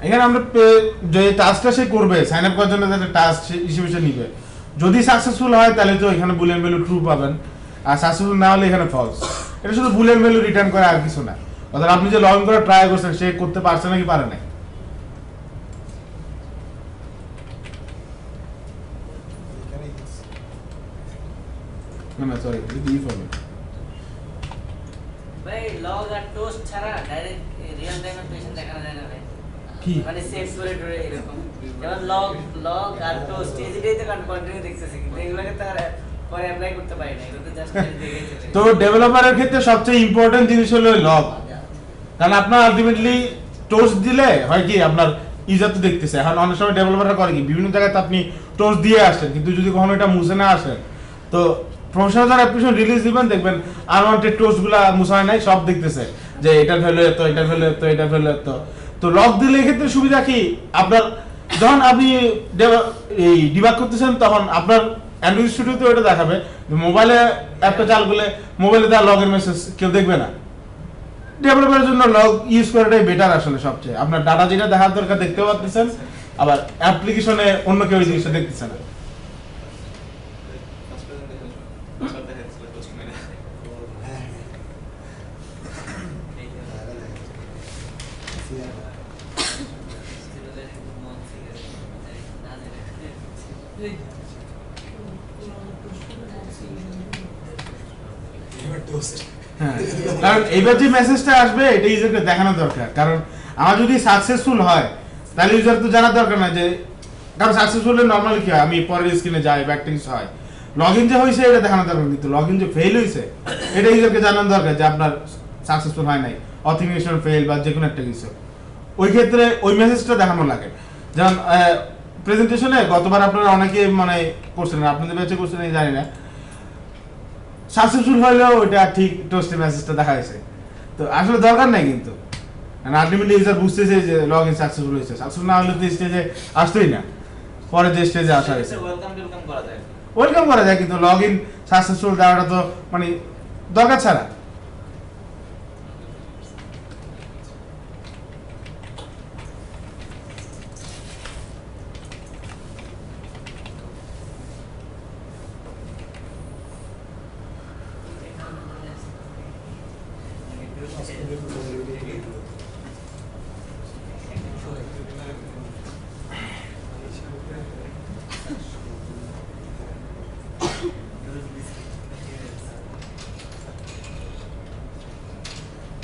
এখানে আমরা যে টাস্কটা সে করবে সাইন আপ করার জন্য একটা টাস্ক হিসেবে সে নিবে, যদি সাকসেসফুল হয় তাহলে তো এখানে বুলিয়ান ভ্যালু ট্রু পাবেন, আর সাকসেসফুল না হলে এখানে ফলস। এটা শুধু বুলিয়ান ভ্যালু রিটার্ন করে আর কিছু না। অর্থাৎ আপনি যে লগ ইন করার ট্রাই করছেন সে করতে পারছে নাকি পারে নাই। না সরি, ইফ হবে ভাই লগ আর টোস্ট ছাড়া ডাইরেক্ট রিয়েল টাইমে পেশেন্ট দেখানো যায় না ভাই, কি মানে সেভ করে ধরে এরকম। যেমন লগ আর টোস্ট এই দুটোই তো কন্টিনিউ দেখতেছি, কিন্তু এগুলোকে তো আর পরে অ্যাপ্লাই করতে পারি না, এগুলো তো জাস্ট দেখেই চলে। তো ডেভেলপারের ক্ষেত্রে সবচেয়ে ইম্পর্টেন্ট জিনিস হলো লগ। কারণ আপনার আলটিমেটলি টোস্ট দিলে হয় কি আপনার ইউজার তো দেখতেছে। এখন অনেক সময় ডেভেলপাররা করে কি বিভিন্ন জায়গায় তো আপনি টোস্ট দিয়ে আসেন, কিন্তু যদি কখনো এটা মুছে না আসেন তো প্রফেশনাল যারা অ্যাপ্লিকেশন রিলিজ দিবেন দেখবেন আনওয়ান্টেড টোস্টগুলো মুছা হয় নাই, সব দেখতেছে যে এটার ভ্যালু এত, এটার ভ্যালু এত, এটার ভ্যালু এত। তো লগ দিলে এক্ষেত্রে সুবিধা কি, আপনার যখন আপনি এই ডিবাগ করতেছেন তখন আপনার অ্যান্ড্রয়েড স্টুডিওতে ওটা দেখাবে, মোবাইলে অ্যাপটা চালু করলে মোবাইলে তার লগের মেসেজ কেউ দেখবে না। ডেভেলপারের জন্য লগ ইউজ করাটাই বেটার আসলে সবচেয়ে। আপনার ডাটা যেটা দেখার দরকার দেখতেও পাচ্ছেন, আবার অ্যাপ্লিকেশনে অন্য কেউ এই জিনিসটা দেখতেছে না। হ্যাঁ, কারণ এবার যে মেসেজটা আসবে এটা ইউজারকে দেখানো দরকার। কারণ আমার যদি সাকসেসফুল হয় তাহলে ইউজার তো জানার দরকার না যে, কারণ সাকসেসফুল হলে নর্মালি কি হয় আমি পরের স্ক্রিনে যাই ব্যাকটিংস হয়, লগ ইন যে হয়েছে এটা দেখানো দরকার, কিন্তু লগ ইন যে ফেল হয়েছে এটা ইউজারকে জানানো দরকার যে আপনার সাকসেসফুল হয় নাই, অথেন্টিকেশন ফেল বা যে কোনো একটা কিছু। ওই ক্ষেত্রে ওই মেসেজটা দেখানো লাগে। যেমন প্রেজেন্টেশনে গতবার আপনারা অনেকে মানে করছেন, আপনাদের ব্যাচে করছেন জানি না, সাকসেসফুল হলেও ওটা ঠিক টোস্টের মেসেজটা দেখা গেছে। তো আসলে দরকার নাই, কিন্তু আলটিমেটলি ইউজার বুঝতেছে যে লগ ইন সাকসেসফুল হয়েছে, সাকসেসফুল না হলে তো স্টেজে আসতোই না। পরে যে স্টেজে আসা হয়েছে। ওয়েলকাম করা যায়। ওয়েলকাম করা যায়, কিন্তু লগ ইন সাকসেসফুল দেওয়াটা তো মানে দরকার ছাড়া।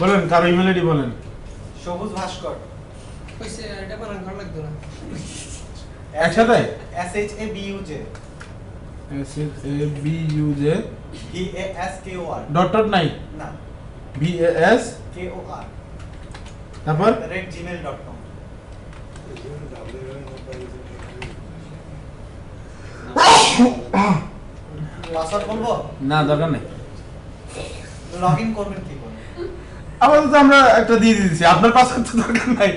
বলেন, কারো ইমেল আইডি বলেন। সবুজ ভাস্কর, কইছে এটা বানান ভালো লাগতো না। একসাথে SHABUJ SHABUJ VASKOR dot dot নাই, না BAS KOR তারপর @gmail.com। পাসওয়ার্ড বলবো? না, দরকার নেই। লগইন করবেন কি করে? আপাতত আমরা একটা দিয়ে দিয়েছি, আপনার পাসওয়ার্ড তো দরকার নাই,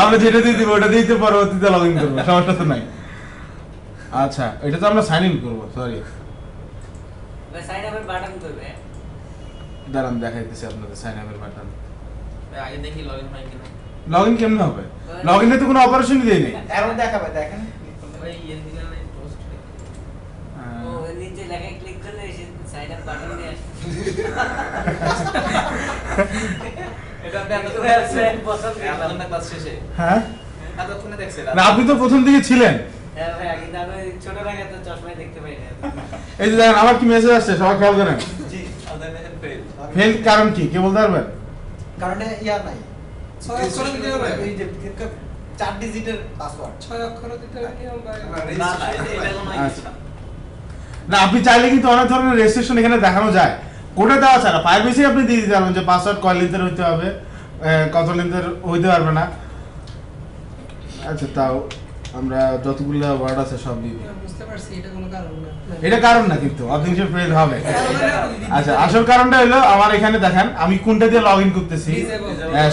আমরা যেটা দিয়ে দিব ওটা দিতে পরবর্তীতে লগ ইন করবো, সমস্যা তো নাই। আচ্ছা, এটা তো আমরা সাইন ইন করবো, সরি সাইন আপের বাটন করবে। দাঁড়ান দেখাইতেছি আপনাদের সাইন আপের বাটন। আগে দেখি লগইন হয় কিনা। লগ ইন কেমনে হবে? লগ ইনে তো কোনো অপারেশনই দেই নাই। এরর দেখাবে, দেখেন। ভাই ইয়ে দিলে না পোস্ট। ও নিচে লেখা ক্লিক করলে এসে সাইন আপ বাটন দিয়ে আসবে। এটা আপনি পছন্দ করলাম। আপনার ক্লাস শেষে হ্যাঁ, এতক্ষণে দেখছেন। না আপনি তো প্রথম দিকে ছিলেন। হ্যাঁ ভাই, আগে তো আমি ছোট থেকে তো চশমায় দেখতে পাই না। এই যে দেখেন আমার কি মেসেজ আসছে, সবাই খেয়াল করেন। জি, আপনার দেখেন ফেল। ফেল কারণ কি কে বলতে পারবেন? কারণ ইয়া নাই। 6 অক্ষর দিতে হবে। এই যে 4 ডিজিটের পাসওয়ার্ড। 6 অক্ষর দিতে হবে নিয়ম ভাই। না না এটা কোনো আচ্ছা। না, আপনি চাইলে কিন্তু অনেক ধরনের রেস্ট্রিকশন এখানে দেখানো যায়, কোডে দেওয়া ছাড়া। প্রাইভেসি আপনি দিয়ে দিতে পারবেন যে পাসওয়ার্ড কয় লেন্থের হইতে হবে, কত লেন্থের হইতে পারবে না। আচ্ছা, তাও আমরা যতগুলো ওয়ার্ড আছে সব দিয়ে দিই। বুঝতে পারছি এটা কোনো কারণ না। এটা কারণ না, কিন্তু অধিকাংশ ফেল হবে। আচ্ছা, আসল কারণটা হলো আমার এখানে দেখেন আমি কোনটা দিয়ে লগ ইন করতেছি,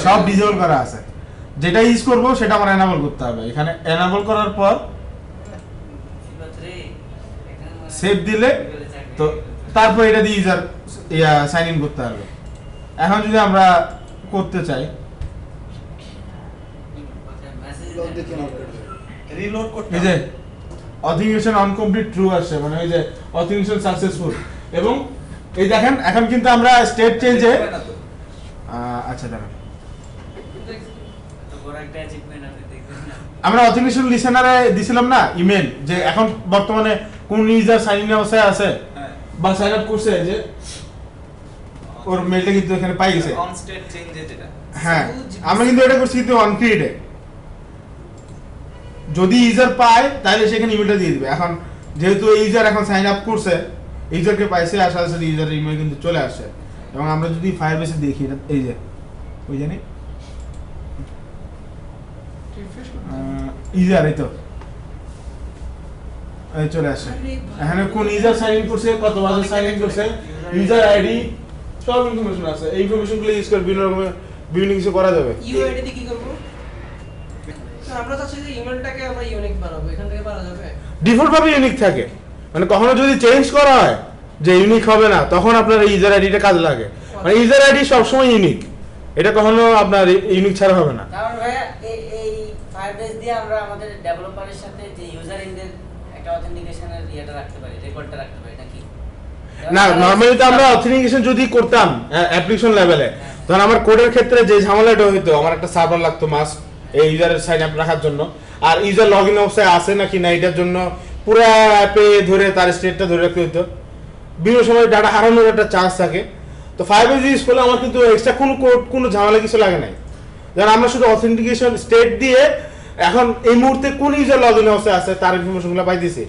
সব ডিসেবল করা আছে। যেটা ইউজ করব সেটা আমার এনাবল করতে হবে। এখানে এনাবল করার পর সেভ দিলে তো তারপর এটা দিয়ে ইউজার সাইন ইন করতে হবে। এখন যদি আমরা করতে চাই, রিলোড করতে এই যে অথেন্টিকেশন অনকমপ্লিট ট্রু আসছে, মানে ওই যে অথেন্টিকেশন সাকসেসফুল। এবং এই দেখেন এখন কিন্তু আমরা স্টেট চেঞ্জে আচ্ছা দাঁড়ান, তো বড় একটা অ্যাচিভমেন্ট আপনি দেখবেন না। আমরা অথেন্টিকেশন লিসেনারে দিছিলাম না ইমেল, যে এখন বর্তমানে কোন ইউজার সাইন ইন অবস্থায় আছে হ্যাঁ। বা সাইন আপ করছে, যে ওর মেলটা কিন্তু এখানে পাই গেছে। অন স্টেট চেঞ্জে যেটা। হ্যাঁ, আমরা কিন্তু এটা করছি কিন্তু অন ক্রিয়েটে। যদি ইউজার পায় তাহলে সেখানে ইমেলটা দিয়ে দিবে। এখন যেহেতু ইউজার এখন সাইন আপ করছে, ইউজারকে পাইছে, আর সাথে সাথে ইউজারের ইমেল কিন্তু চলে আসছে। এবং আমরা যদি ফায়ারবেসে দেখি, এটা এই যে ওই জানি রিফ্রেশ করতে ইউজার, এই তো এই চলে আসছে। এখানে কোন ইউজার সাইন ইন করছে, কত বাজে সাইন ইন করছে, ইউজার আইডি, সব ইনফরমেশন আছে। এই ইনফরমেশনগুলো ইউজ করে বিভিন্ন কিছু করা যাবে। ইউআইডি দিয়ে কি করব? স্যার আমরা চাচ্ছি যে ইমেলটাকে আমরা ইউনিক বানাবো, এখান থেকে পারা যাবে? ডিফল্ট ভাবে ইউনিক থাকে, মানে কখনো যদি চেঞ্জ করা হয় যে ইউনিক হবে না, তখন আপনার ইউজার আইডিটা কাজে লাগে। মানে ইউজার আইডি সবসময় ইউনিক, এটা কখনো আপনার ইউনিক ছাড়া হবে না। কারণ ভাইয়া এই ফায়ারবেস দিয়ে আমরা আমাদের ডেভেলপারের সাথে যে ইউজার ইনদের একটা অথেন্টিকেশনের ইয়েটা রাখতে পারি, রেকর্ডটা রাখতে পারি নাকি? না, নরমালি তো আমরা অথেন্টিকেশন যদি করতাম অ্যাপ্লিকেশন লেভেলে, তখন আমার কোডের ক্ষেত্রে যে ঝামেলাটা হইতো, আমার একটা সার্ভার লাগতো মাস্ট এই ইউজারের সাইন আপ রাখার জন্য, আর ইউজার লগ ইন অবস্থায় আছে নাকি না এটার জন্য পুরো অ্যাপে ধরে তার স্টেটটা ধরে রাখতে হতো। বিভিন্ন সময় ডাটা হারানোর একটা চান্স থাকে। তো ফায়ারবেস ইউজ করলে আমার কিন্তু এক্সট্রা কোনো কোড, কোনো ঝামেলা কিছু লাগে নাই। যেমন আমরা শুধু অথেন্টিকেশন স্টেট দিয়ে এখন এই মুহূর্তে কোন ইউজার লগ ইন অবস্থায় আছে তার ইনফরমেশনগুলো পাইতেছি।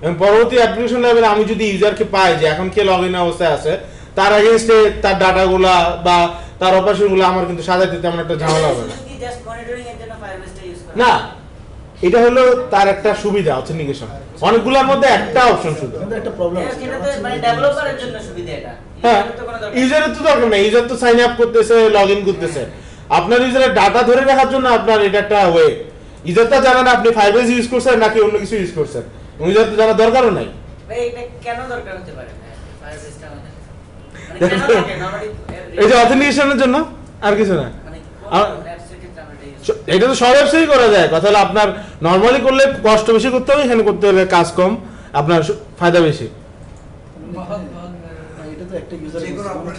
এবং পরবর্তী অ্যাপ্লিকেশন লেভেলে আমি যদি ইউজারকে পাই যে এখন কে লগ ইন অবস্থায় আছে, তার এগেইনস্টে তার ডাটাগুলা বা তার অপারেশনগুলো আমার কিন্তু সাজাইতে তেমন একটা ঝামেলা হবে না। কি জাস্ট মনিটরিং এর জন্য ফায়ারবেসটা ইউজ করা? না, এটা হলো তার একটা সুবিধা অথেন্টিকেশন, অনেকগুলোর মধ্যে একটা অপশন শুধু। একটা প্রবলেম এটা তো মানে ডেভেলপারের জন্য সুবিধা এটা। হ্যাঁ, ইউজারের তো কোনো দরকার নেই। ইউজারের তো দরকার নেই, ইউজার তো সাইন আপ করতেছে, লগ ইন করতেছে। আপনার ইউজারের ডাটা ধরে রাখার জন্য আপনার এটা একটা ওয়ে। ইউজারটা জানা না আপনি ফাইবারস ইউজ করছেন নাকি অন্য কিছু ইউজ করছেন, ইউজার তো জানা দরকারও নাই। ভাই এটা কেন দরকার হতে পারে ফায়ারবেসটা আমাদের মানে কেন লাগে নরমালি এই যে অথেন্টিকেশনের জন্য আর কিছু না। মানে আর- কোন অ্যাপসের ক্ষেত্রে আমরা এটা use করি? এটা তো সব ওয়েবসাইটই করা যায়, কথা হলো আপনার নরমালি করলে কষ্ট বেশি করতে হবে, এখানে করতে হলে কাজ কম, আপনার ফায়দা বেশি। এটা তো একটা ইউজার যেকোনো আপনার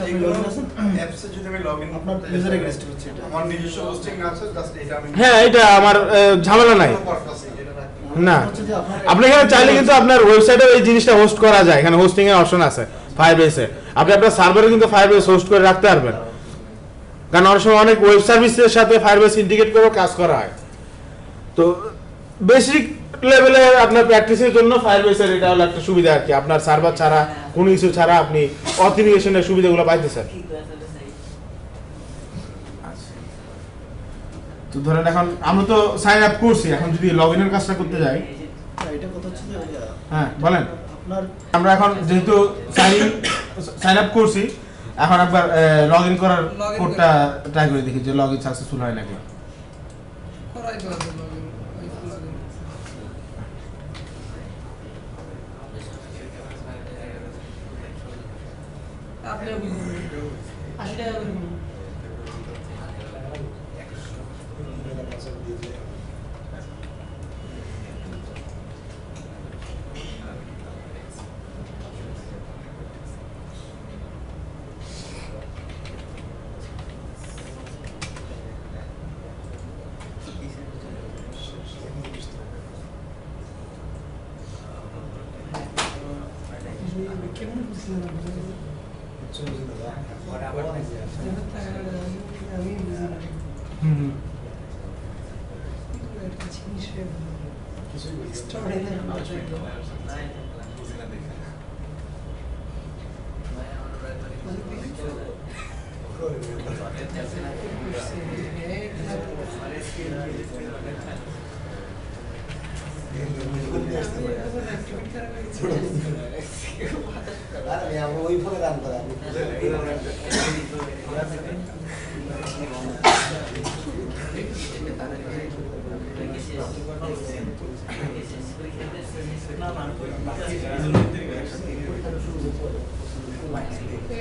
অ্যাপসে যদি আমি লগইন আপনার user against হচ্ছে এটা। আমার নিজস্ব হোস্টিং আছে জাস্ট এটা আমি হ্যাঁ এটা আমার ঝামেলা নাই। না হচ্ছে যে আপনার আপনি এখানে চাইলে কিন্তু আপনার ওয়েবসাইটে এই জিনিসটা হোস্ট করা যায়, এখানে হোস্টিং এর অপশন আছে ফায়ারবেসে, আপনি আপনার সার্ভারে কিন্তু ফায়ারবেস হোস্ট করে রাখতে পারবেন, কারণ অনেক সময় অনেক ওয়েব সার্ভিসের সাথে ফায়ারবেস ইন্টিগ্রেট করে কাজ করা হয়। তো বেসিক লেভেলে আপনার প্র্যাকটিসের জন্য ফায়ারবেসের এটা হলো একটা সুবিধা আর কি, আপনার সার্ভার ছাড়া কোনো কিছু ছাড়া আপনি অথেন্টিকেশনের সুবিধাগুলো পাইতেছেন। ঠিক আছে তাহলে তো ধরেন এখন আমরা তো সাইন আপ করছি, এখন যদি লগইনের কাজটা করতে যাই, এটা কথা হচ্ছে যে হ্যাঁ বলেন, আপনার আমরা এখন যেহেতু সাইন আপ করছি, এখন একবার লগইন করার Login কোডটা ট্রাই করে দেখি যে লগইন সাকসেসফুল হয় নাকি। করাই তো আছে লগইন আপনি 80 টাকা করে দিন। কেমন বুঝলেন আমি বুঝি না হুম একটা জিনিস স্টোরি ওই ফোনে রান করা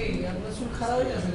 এই আপনার চুল খারাপ হয়ে গেছে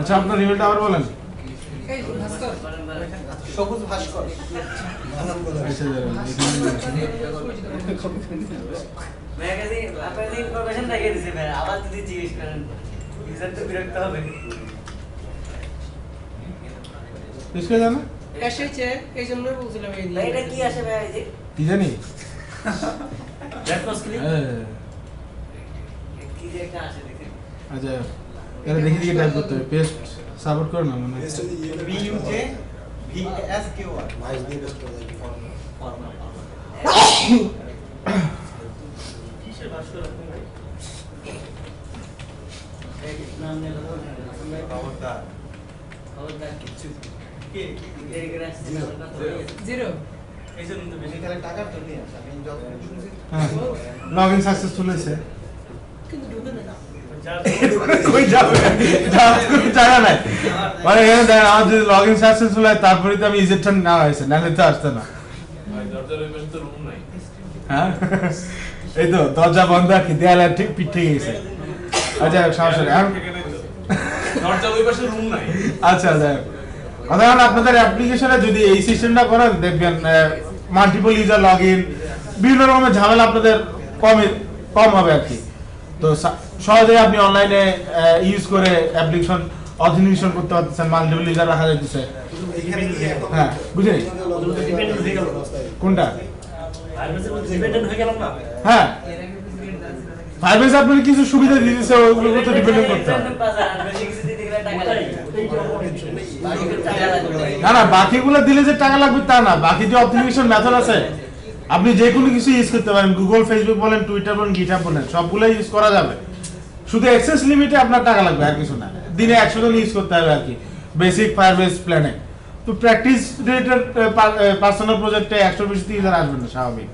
আচ্ছা আপনার ইমেলটা আবার বলেন। এই ভাস্কর সবুজ ভাস্কর ম্যাগাজিন আপনাদের ইনফরমেশন লাগিয়ে দিছে ভাই, আবার যদি জিজ্ঞেস করেন ইউজার তো বিরক্ত হবে। কিসকে জানা এসেছে এই জন্যই বলছিলাম এই ভাই এটা কি আসে ভাই এই যে কি জানি দ্যাট ওয়াজ ক্লিক হ্যাঁ, কি যে একটা আসে দেখেন। আচ্ছা এটা দেখি দিকে টাইপ করতে হবে, পেস্ট সাপোর্ট করে না মানে বিইউজে ভিএসকিউআর ভাইস দিয়ে বেস্ট করে দেয় নাম নিয়ে কথা বলতে খবরদার খবরদার কিছু কে এর আসছে না কথা হয়ে গেছে। জিরো এই জন্য তো বেশি এখানে টাকার তো নিয়ে আসে আমি যখন শুনছি হ্যাঁ লগইন সাকসেসফুল হয়েছে। কিন্তু ঢুকে না কই যাবে জানা নাই মানে এখানে দেখেন আমার যদি লগইন সাকসেসফুল হয় তারপরে তো আমি ইজেকশন নেওয়া হয়েছে, নাহলে তো আসতো না। হ্যাঁ এই তো দরজা বন্ধ আর কি দেয়ালে ঠিক পিঠ থেকে গেছে। আচ্ছা সমস্যা নেই এখন আচ্ছা যাই হোক। অর্থাৎ আপনাদের অ্যাপ্লিকেশনে যদি এই সিস্টেমটা করেন দেখবেন মাল্টিপল ইউজার লগইন বিভিন্ন রকমের ঝামেলা আপনাদের কম হবে আর কি। তো সহজে আপনি অনলাইনে ইউজ করে অ্যাপ্লিকেশন অথেন্টিকেশন করতে পারতেছেন, মাল্টিপল ইউজার রাখা যাইতেছে। এখানে কি এখন হ্যাঁ বুঝলি কোনটা হ্যাঁ ফাইবারস আপনার কিছু সুবিধা দিতেছে, ওগুলো তো ডিপেন্ড করতে হবে। বাজার বেশি কিছু দিতে গেলে টাকা লাগবে। বাকিগুলো টাকা লাগবে। না না বাকিগুলো দিলে যে টাকা লাগবে তা না, বাকি যে অথেন্টিকেশন মেথড আছে আপনি যে কোনো কিছু ইউজ করতে পারেন, গুগল ফেসবুক বলেন টুইটার বলেন গিটহাব বলেন সবগুলো ইউজ করা যাবে, শুধু অ্যাক্সেস লিমিটে আপনার টাকা লাগবে আর কিছু না, দিনে 100 জন ইউজ করতে হবে আর কি বেসিক ফায়ারবেস প্ল্যানে। তো প্র্যাকটিস রিলেটেড পার্সোনাল প্রজেক্টে 100 বেশি ইউজার আসবে না স্বাভাবিক,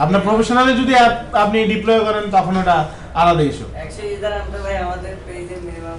আপনার প্রফেশনালি যদি অ্যাপ আপনি ডিপ্লয় করেন তখন ওটা আলাদা ইস্যু। 100 ইউজার আনতে ভাই আমাদের পেজে মিনিমাম